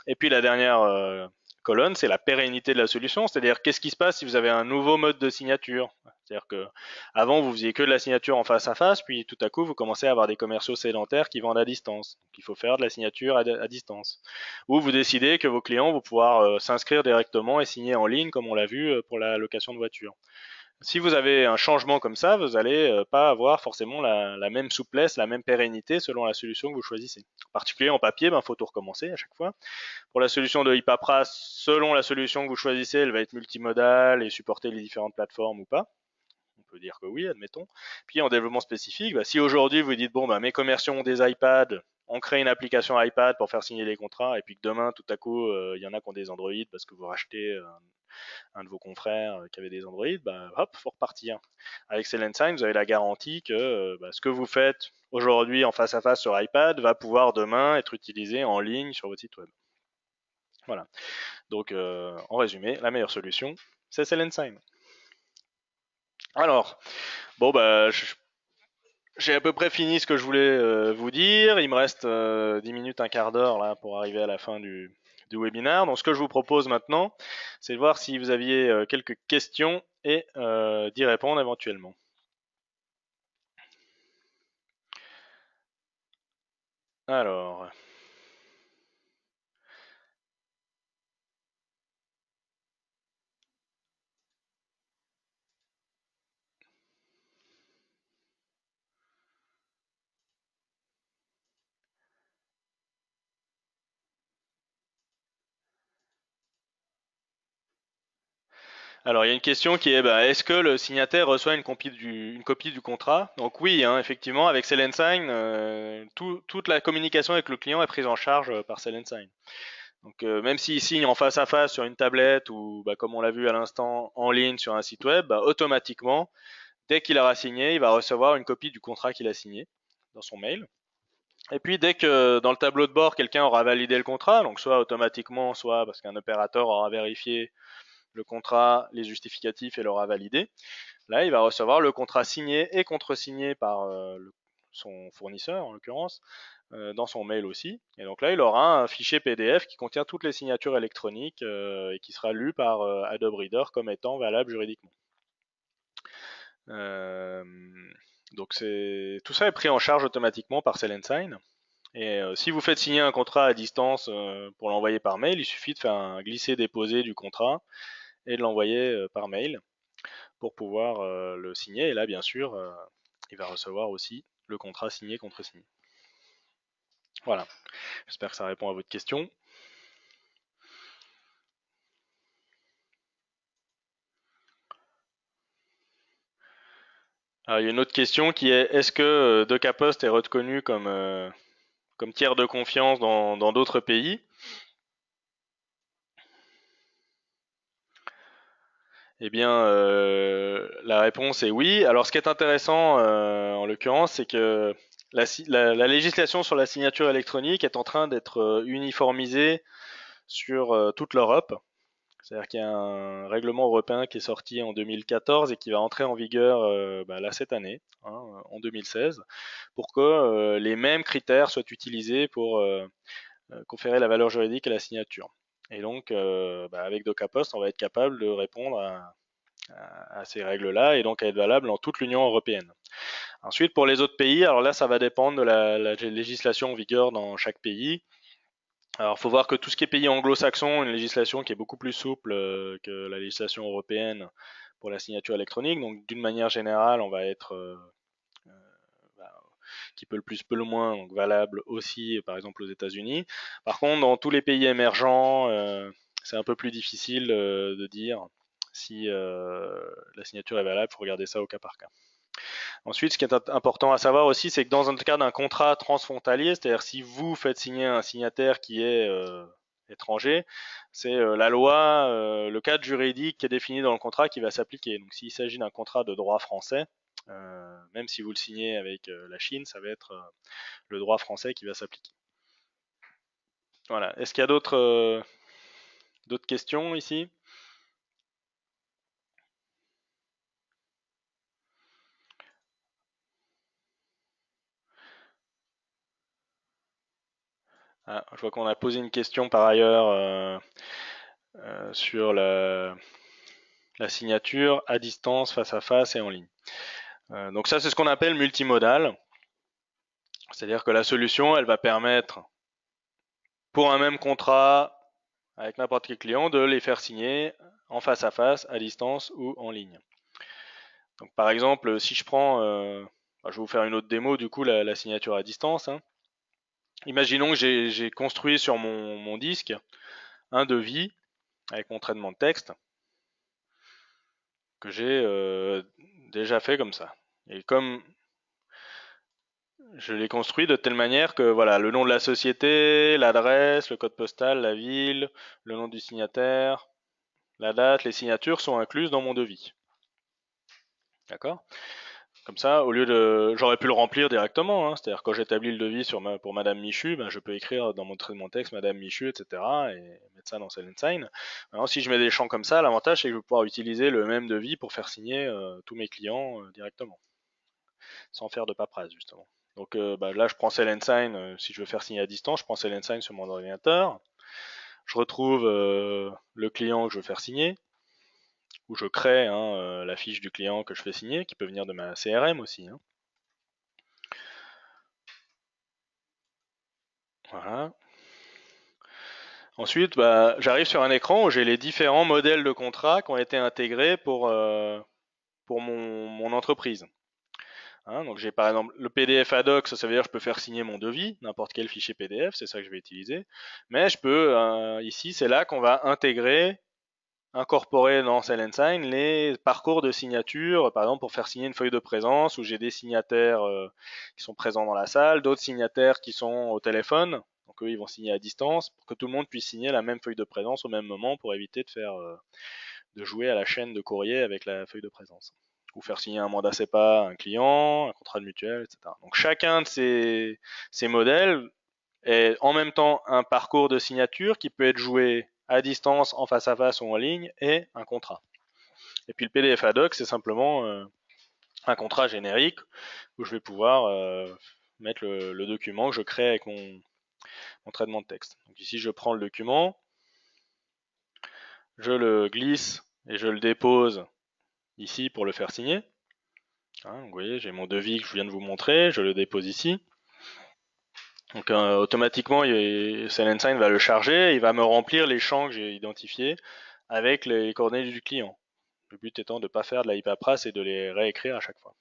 Et puis la dernière colonne, c'est la pérennité de la solution, c'est-à-dire qu'est-ce qui se passe si vous avez un nouveau mode de signature. C'est-à-dire que avant vous faisiez que de la signature en face à face, puis tout à coup vous commencez à avoir des commerciaux sédentaires qui vendent à distance. Donc il faut faire de la signature à distance. Ou vous décidez que vos clients vont pouvoir s'inscrire directement et signer en ligne, comme on l'a vu pour la location de voiture. Si vous avez un changement comme ça, vous n'allez pas avoir forcément la même souplesse, la même pérennité selon la solution que vous choisissez. En particulier en papier, il faut tout recommencer à chaque fois. Pour la solution de ePapras, selon la solution que vous choisissez, elle va être multimodale et supporter les différentes plateformes ou pas. On peut dire que oui, admettons. Puis en développement spécifique, si aujourd'hui vous dites bon, mes commerciaux ont des iPads, on crée une application iPad pour faire signer les contrats, et puis que demain, tout à coup, il y en a qui ont des Android parce que vous rachetez un de vos confrères qui avait des Android, hop, faut repartir. Avec Sign, vous avez la garantie que ce que vous faites aujourd'hui en face à face sur iPad va pouvoir demain être utilisé en ligne sur votre site web. Voilà. Donc, en résumé, la meilleure solution, c'est Sign. Alors, j'ai à peu près fini ce que je voulais vous dire. Il me reste 10 minutes, un quart d'heure là pour arriver à la fin du webinaire. Donc ce que je vous propose maintenant, c'est de voir si vous aviez quelques questions et d'y répondre éventuellement. Alors, il y a une question qui est est-ce que le signataire reçoit une copie du contrat? Donc oui, effectivement, avec Sign, toute la communication avec le client est prise en charge par Sign. Donc même s'il signe en face à face sur une tablette ou comme on l'a vu à l'instant en ligne sur un site web, automatiquement, dès qu'il aura signé, il va recevoir une copie du contrat qu'il a signé dans son mail. Et puis dès que dans le tableau de bord, quelqu'un aura validé le contrat, donc soit automatiquement, soit parce qu'un opérateur aura vérifié le contrat, les justificatifs et l'aura validé, là il va recevoir le contrat signé et contresigné par son fournisseur en l'occurrence, dans son mail aussi. Et donc là, il aura un fichier PDF qui contient toutes les signatures électroniques et qui sera lu par Adobe Reader comme étant valable juridiquement. Donc tout ça est pris en charge automatiquement par Sign. Et si vous faites signer un contrat à distance pour l'envoyer par mail, il suffit de faire un glisser-déposer du contrat et de l'envoyer par mail pour pouvoir le signer. Et là, bien sûr, il va recevoir aussi le contrat signé, contresigné. Voilà, j'espère que ça répond à votre question. Alors, il y a une autre question qui est est-ce que DocaPost est reconnu comme tiers de confiance dans d'autres pays? Eh bien, la réponse est oui. Alors, ce qui est intéressant en l'occurrence, c'est que la législation sur la signature électronique est en train d'être uniformisée sur toute l'Europe. C'est-à-dire qu'il y a un règlement européen qui est sorti en 2014 et qui va entrer en vigueur là cette année, en 2016, pour que les mêmes critères soient utilisés pour conférer la valeur juridique à la signature. Et donc, avec DocaPost, on va être capable de répondre à ces règles-là et donc à être valable dans toute l'Union européenne. Ensuite, pour les autres pays, alors là, ça va dépendre de la législation en vigueur dans chaque pays. Alors, il faut voir que tout ce qui est pays anglo-saxon, une législation qui est beaucoup plus souple que la législation européenne pour la signature électronique. Donc, d'une manière générale, on va être qui peut le plus, peut le moins, donc valable aussi, par exemple, aux États-Unis. Par contre, dans tous les pays émergents, c'est un peu plus difficile de dire si la signature est valable. Il faut regarder ça au cas par cas. Ensuite, ce qui est important à savoir aussi, c'est que dans le cas d'un contrat transfrontalier, c'est-à-dire si vous faites signer un signataire qui est étranger, c'est la loi, le cadre juridique qui est défini dans le contrat qui va s'appliquer. Donc s'il s'agit d'un contrat de droit français, même si vous le signez avec la Chine, ça va être le droit français qui va s'appliquer. Voilà. Est-ce qu'il y a d'autres questions ici? Ah, je vois qu'on a posé une question par ailleurs sur la signature à distance, face à face et en ligne. Donc ça, c'est ce qu'on appelle multimodal. C'est-à-dire que la solution, elle va permettre, pour un même contrat, avec n'importe quel client, de les faire signer en face à face, à distance ou en ligne. Donc par exemple, si je prends, je vais vous faire une autre démo, du coup, la signature à distance, hein. Imaginons que j'ai construit sur mon disque un devis avec mon traitement de texte que j'ai déjà fait comme ça. Et comme je l'ai construit de telle manière que voilà, le nom de la société, l'adresse, le code postal, la ville, le nom du signataire, la date, les signatures sont incluses dans mon devis. D'accord? Comme ça, au lieu de, j'aurais pu le remplir directement, hein, c'est-à-dire quand j'établis le devis pour Madame Michu, ben, je peux écrire dans mon traitement de texte Madame Michu, etc. et mettre ça dans Sign. Alors si je mets des champs comme ça, l'avantage c'est que je vais pouvoir utiliser le même devis pour faire signer tous mes clients directement, sans faire de paperasse justement. Donc là, je prends Sign. Si je veux faire signer à distance, je prends Sign sur mon ordinateur. Je retrouve le client que je veux faire signer, où je crée la fiche du client que je fais signer, qui peut venir de ma CRM aussi. Hein. Voilà. Ensuite, j'arrive sur un écran où j'ai les différents modèles de contrats qui ont été intégrés pour mon entreprise. Hein, donc j'ai par exemple le PDF ad hoc, ça veut dire que je peux faire signer mon devis, n'importe quel fichier PDF, c'est ça que je vais utiliser. Mais je peux, ici, c'est là qu'on va incorporer dans Sell Sign les parcours de signature, par exemple pour faire signer une feuille de présence où j'ai des signataires qui sont présents dans la salle, d'autres signataires qui sont au téléphone, donc eux ils vont signer à distance pour que tout le monde puisse signer la même feuille de présence au même moment pour éviter de jouer à la chaîne de courrier avec la feuille de présence. Ou faire signer un mandat CEPA à un client, un contrat de mutuelle, etc. Donc chacun de ces modèles est en même temps un parcours de signature qui peut être joué à distance, en face à face ou en ligne, et un contrat. Et puis le PDF ad hoc, c'est simplement un contrat générique où je vais pouvoir mettre le document que je crée avec mon traitement de texte. Donc ici, je prends le document, je le glisse et je le dépose ici pour le faire signer. Hein, donc vous voyez, j'ai mon devis que je viens de vous montrer, je le dépose ici. Donc automatiquement, Sign va le charger, il va me remplir les champs que j'ai identifiés avec les coordonnées du client. Le but étant de ne pas faire de la paperasse et de les réécrire à chaque fois.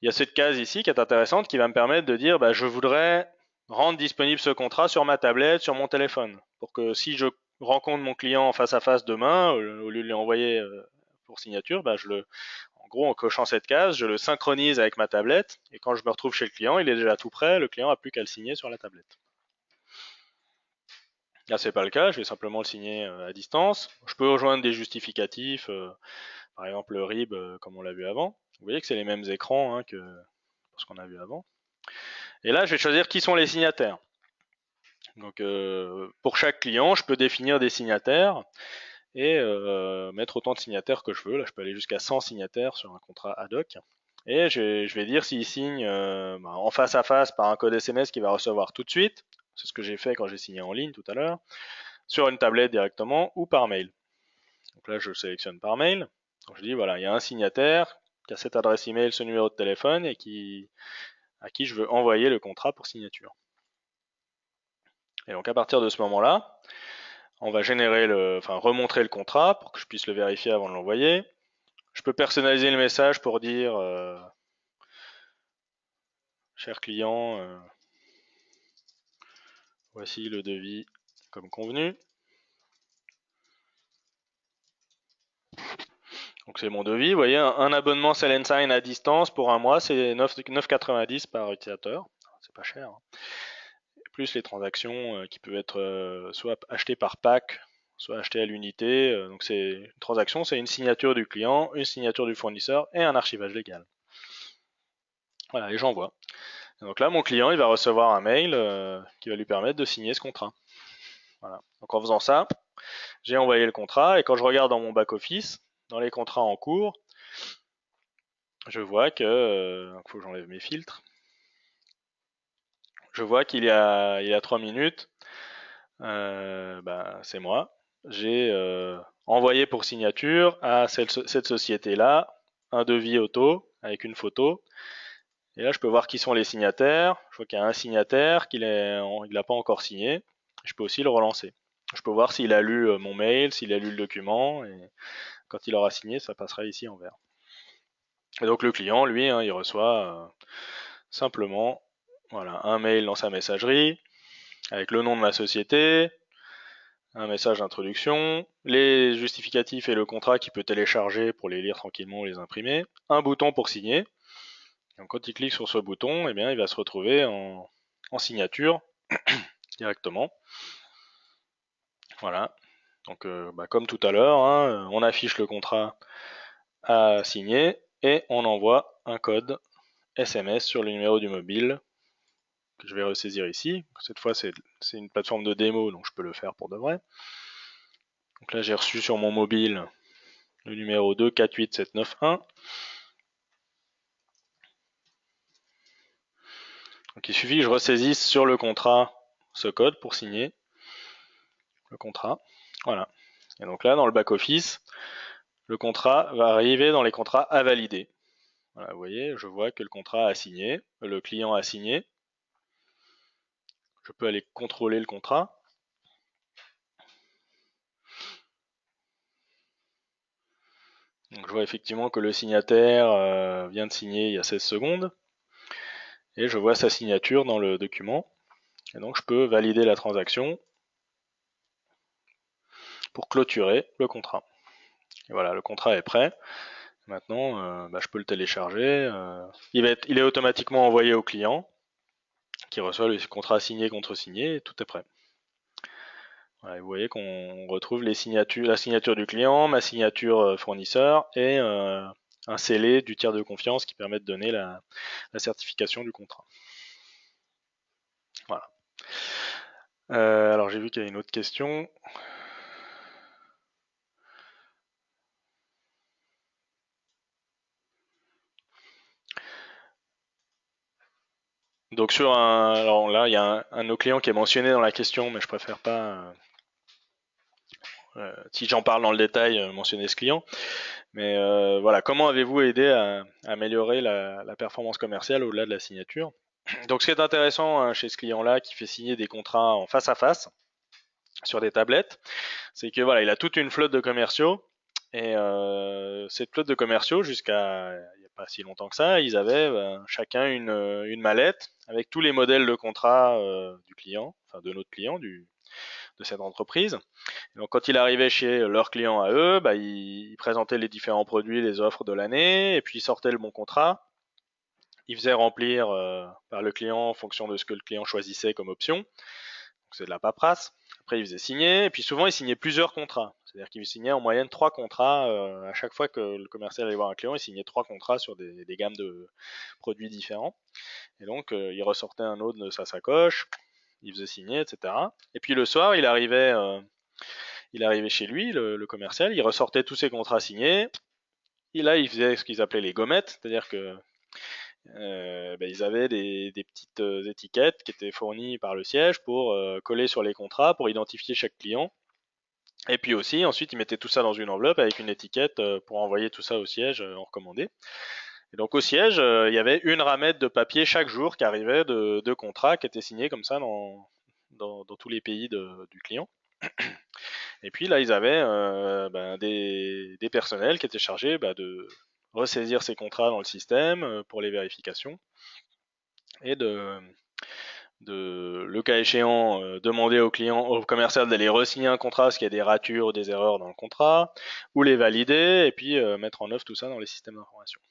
Il y a cette case ici qui est intéressante qui va me permettre de dire je voudrais rendre disponible ce contrat sur ma tablette, sur mon téléphone, pour que si je rencontre mon client face à face demain, au lieu de lui envoyer pour signature, en gros, en cochant cette case, je le synchronise avec ma tablette, et quand je me retrouve chez le client, il est déjà tout prêt, le client n'a plus qu'à le signer sur la tablette. Là, c'est pas le cas, je vais simplement le signer à distance. Je peux rejoindre des justificatifs, par exemple le RIB, comme on l'a vu avant. Vous voyez que c'est les mêmes écrans que ce qu'on a vu avant. Et là, je vais choisir qui sont les signataires. Donc, pour chaque client, je peux définir des signataires et mettre autant de signataires que je veux. Là, je peux aller jusqu'à 100 signataires sur un contrat ad hoc. Et je vais dire s'il signe en face à face par un code SMS qu'il va recevoir tout de suite. C'est ce que j'ai fait quand j'ai signé en ligne tout à l'heure. Sur une tablette directement ou par mail. Donc là, je sélectionne par mail. Donc je dis voilà, il y a un signataire qui a cette adresse email, ce numéro de téléphone et à qui je veux envoyer le contrat pour signature. Et donc à partir de ce moment-là, on va remontrer le contrat pour que je puisse le vérifier avant de l'envoyer. Je peux personnaliser le message pour dire cher client, voici le devis comme convenu. Donc c'est mon devis. Vous voyez, un abonnement Sell Sign à distance pour un mois, c'est 9,90 par utilisateur. C'est pas cher. Hein. Plus les transactions qui peuvent être soit achetées par pack, soit achetées à l'unité. Donc c'est une transaction, c'est une signature du client, une signature du fournisseur et un archivage légal. Voilà, et j'envoie. Donc là, mon client, il va recevoir un mail qui va lui permettre de signer ce contrat. Voilà. Donc en faisant ça, j'ai envoyé le contrat et quand je regarde dans mon back-office, dans les contrats en cours, je vois que, faut que j'enlève mes filtres, je vois qu'il y a 3 minutes, c'est moi, j'ai envoyé pour signature à cette société-là un devis auto avec une photo. Et là, je peux voir qui sont les signataires. Je vois qu'il y a un signataire qu'il n'a pas encore signé. Je peux aussi le relancer. Je peux voir s'il a lu mon mail, s'il a lu le document, et quand il aura signé, ça passera ici en vert. Et donc le client, lui, hein, il reçoit simplement voilà, un mail dans sa messagerie avec le nom de ma société, un message d'introduction, les justificatifs et le contrat qu'il peut télécharger pour les lire tranquillement ou les imprimer, un bouton pour signer. Donc quand il clique sur ce bouton, eh bien, il va se retrouver en signature directement. Voilà. Donc comme tout à l'heure, hein, on affiche le contrat à signer et on envoie un code SMS sur le numéro du mobile que je vais ressaisir ici. Cette fois, c'est une plateforme de démo, donc je peux le faire pour de vrai. Donc là, j'ai reçu sur mon mobile le numéro 248791. Donc il suffit que je ressaisisse sur le contrat ce code pour signer le contrat. Voilà. Et donc là, dans le back-office, le contrat va arriver dans les contrats à valider. Voilà, vous voyez, je vois que le contrat a signé, le client a signé. Je peux aller contrôler le contrat. Donc je vois effectivement que le signataire vient de signer il y a 16 secondes. Et je vois sa signature dans le document. Et donc je peux valider la transaction pour clôturer le contrat. Et voilà, le contrat est prêt. Maintenant, je peux le télécharger. Il est automatiquement envoyé au client qui reçoit le contrat signé, contresigné, et tout est prêt. Voilà, vous voyez qu'on retrouve la signature du client, ma signature fournisseur et un scellé du tiers de confiance qui permet de donner la certification du contrat. Voilà. Alors j'ai vu qu'il y a une autre question. Donc alors là il y a un de nos clients qui est mentionné dans la question, mais je préfère pas, si j'en parle dans le détail, mentionner ce client. Mais voilà, comment avez-vous aidé à améliorer la performance commerciale au-delà de la signature? Donc ce qui est intéressant chez ce client-là qui fait signer des contrats en face à face sur des tablettes, c'est que voilà, il a toute une flotte de commerciaux et cette flotte de commerciaux jusqu'à il n'y a pas si longtemps que ça, ils avaient chacun une mallette avec tous les modèles de contrats du client, enfin de notre client, de cette entreprise. Et donc quand il arrivait chez leurs clients à eux, il présentait les différents produits, les offres de l'année, et puis il sortait le bon contrat. Il faisait remplir par le client en fonction de ce que le client choisissait comme option. Donc c'est de la paperasse. Après, il faisait signer, et puis souvent, il signait plusieurs contrats. C'est-à-dire qu'il signait en moyenne 3 contrats. À chaque fois que le commercial allait voir un client, il signait 3 contrats sur des gammes de produits différents. Et donc, il ressortait un autre de sa sacoche, il faisait signer, etc. Et puis le soir, il arrivait chez lui, le commercial, il ressortait tous ses contrats signés. Et là, il faisait ce qu'ils appelaient les gommettes, c'est-à-dire que ils avaient des petites étiquettes qui étaient fournies par le siège pour coller sur les contrats, pour identifier chaque client. Et puis aussi, ensuite, ils mettaient tout ça dans une enveloppe avec une étiquette pour envoyer tout ça au siège en recommandé. Et donc au siège, il y avait une ramette de papier chaque jour qui arrivait de contrats qui étaient signés comme ça dans tous les pays du client. Et puis là, ils avaient des personnels qui étaient chargés de ressaisir ces contrats dans le système pour les vérifications et le cas échéant, demander au commercial d'aller re-signer un contrat parce qu'il y a des ratures ou des erreurs dans le contrat, ou les valider et puis mettre en œuvre tout ça dans les systèmes d'information.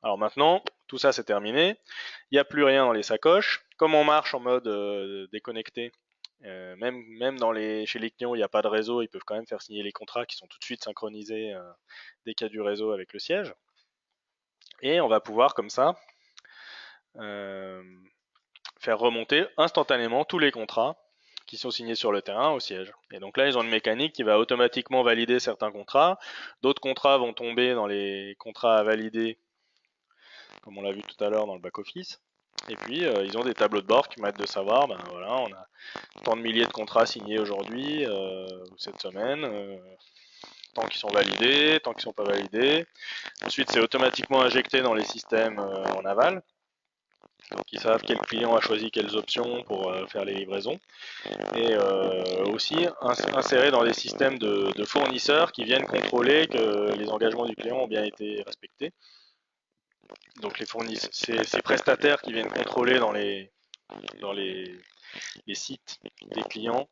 Alors maintenant, tout ça c'est terminé, il n'y a plus rien dans les sacoches. Comme on marche en mode déconnecté, même chez les clients, il n'y a pas de réseau, ils peuvent quand même faire signer les contrats qui sont tout de suite synchronisés dès qu'il y a du réseau avec le siège. Et on va pouvoir comme ça faire remonter instantanément tous les contrats qui sont signés sur le terrain au siège. Et donc là, ils ont une mécanique qui va automatiquement valider certains contrats. D'autres contrats vont tomber dans les contrats à valider, comme on l'a vu tout à l'heure dans le back-office. Et puis, ils ont des tableaux de bord qui permettent de savoir, ben voilà, on a tant de milliers de contrats signés aujourd'hui, cette semaine, tant qu'ils sont validés, tant qu'ils ne sont pas validés. Ensuite, c'est automatiquement injecté dans les systèmes en aval. Donc ils savent quel client a choisi quelles options pour faire les livraisons. Et aussi inséré dans des systèmes de fournisseurs qui viennent contrôler que les engagements du client ont bien été respectés. Donc ces prestataires qui viennent contrôler dans les sites des clients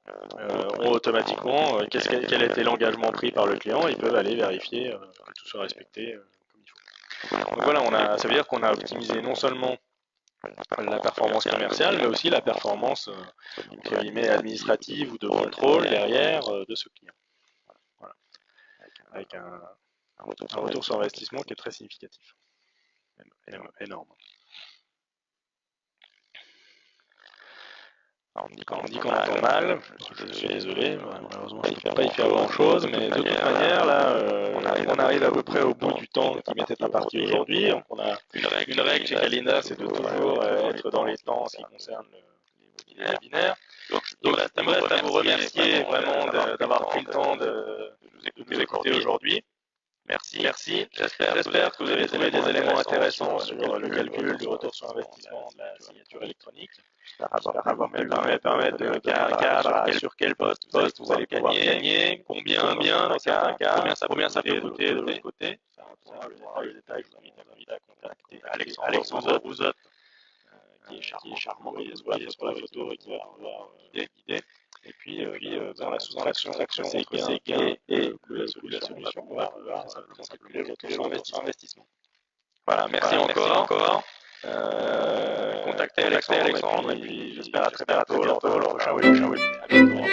ont automatiquement quel a été l'engagement pris par le client. Ils peuvent aller vérifier que tout soit respecté comme il faut. Donc voilà, ça veut dire qu'on a optimisé non seulement la performance commerciale, mais aussi la performance administrative ou de contrôle derrière de ce client. Voilà. Avec un retour sur investissement qui est très significatif, énorme. Alors on dit qu'on entend mal, je suis désolé, malheureusement je ne peux pas y faire grand chose, mais de toute manière, là, on arrive à peu près au bout du temps qui m'était imparti aujourd'hui. Donc on a une règle chez Kalina, c'est de toujours être dans les temps en ce qui concerne les webinaires. Donc il me reste à vous remercier vraiment d'avoir pris le temps de nous écouter aujourd'hui. Merci. J'espère que vous avez trouvé des éléments intéressants sur le calcul du retour sur investissement de la signature électronique. J'espère avoir pu permettre de faire un cadre sur quel poste vous allez pouvoir gagner, combien dans certains cas, combien ça peut coûter de l'autre côté. Le détail, je vous invite à contacter Alexandre Bouzotte, qui est charmant, qui est sur la photo et qui va pouvoir guider. Et puis dans la sous-traction, c'est clé et la solution qu'on va avoir, ça va calculer le retour sur investissement. Voilà, merci encore. Contactez Alexandre et puis j'espère à très bientôt lors de prochain webinaire. À bientôt.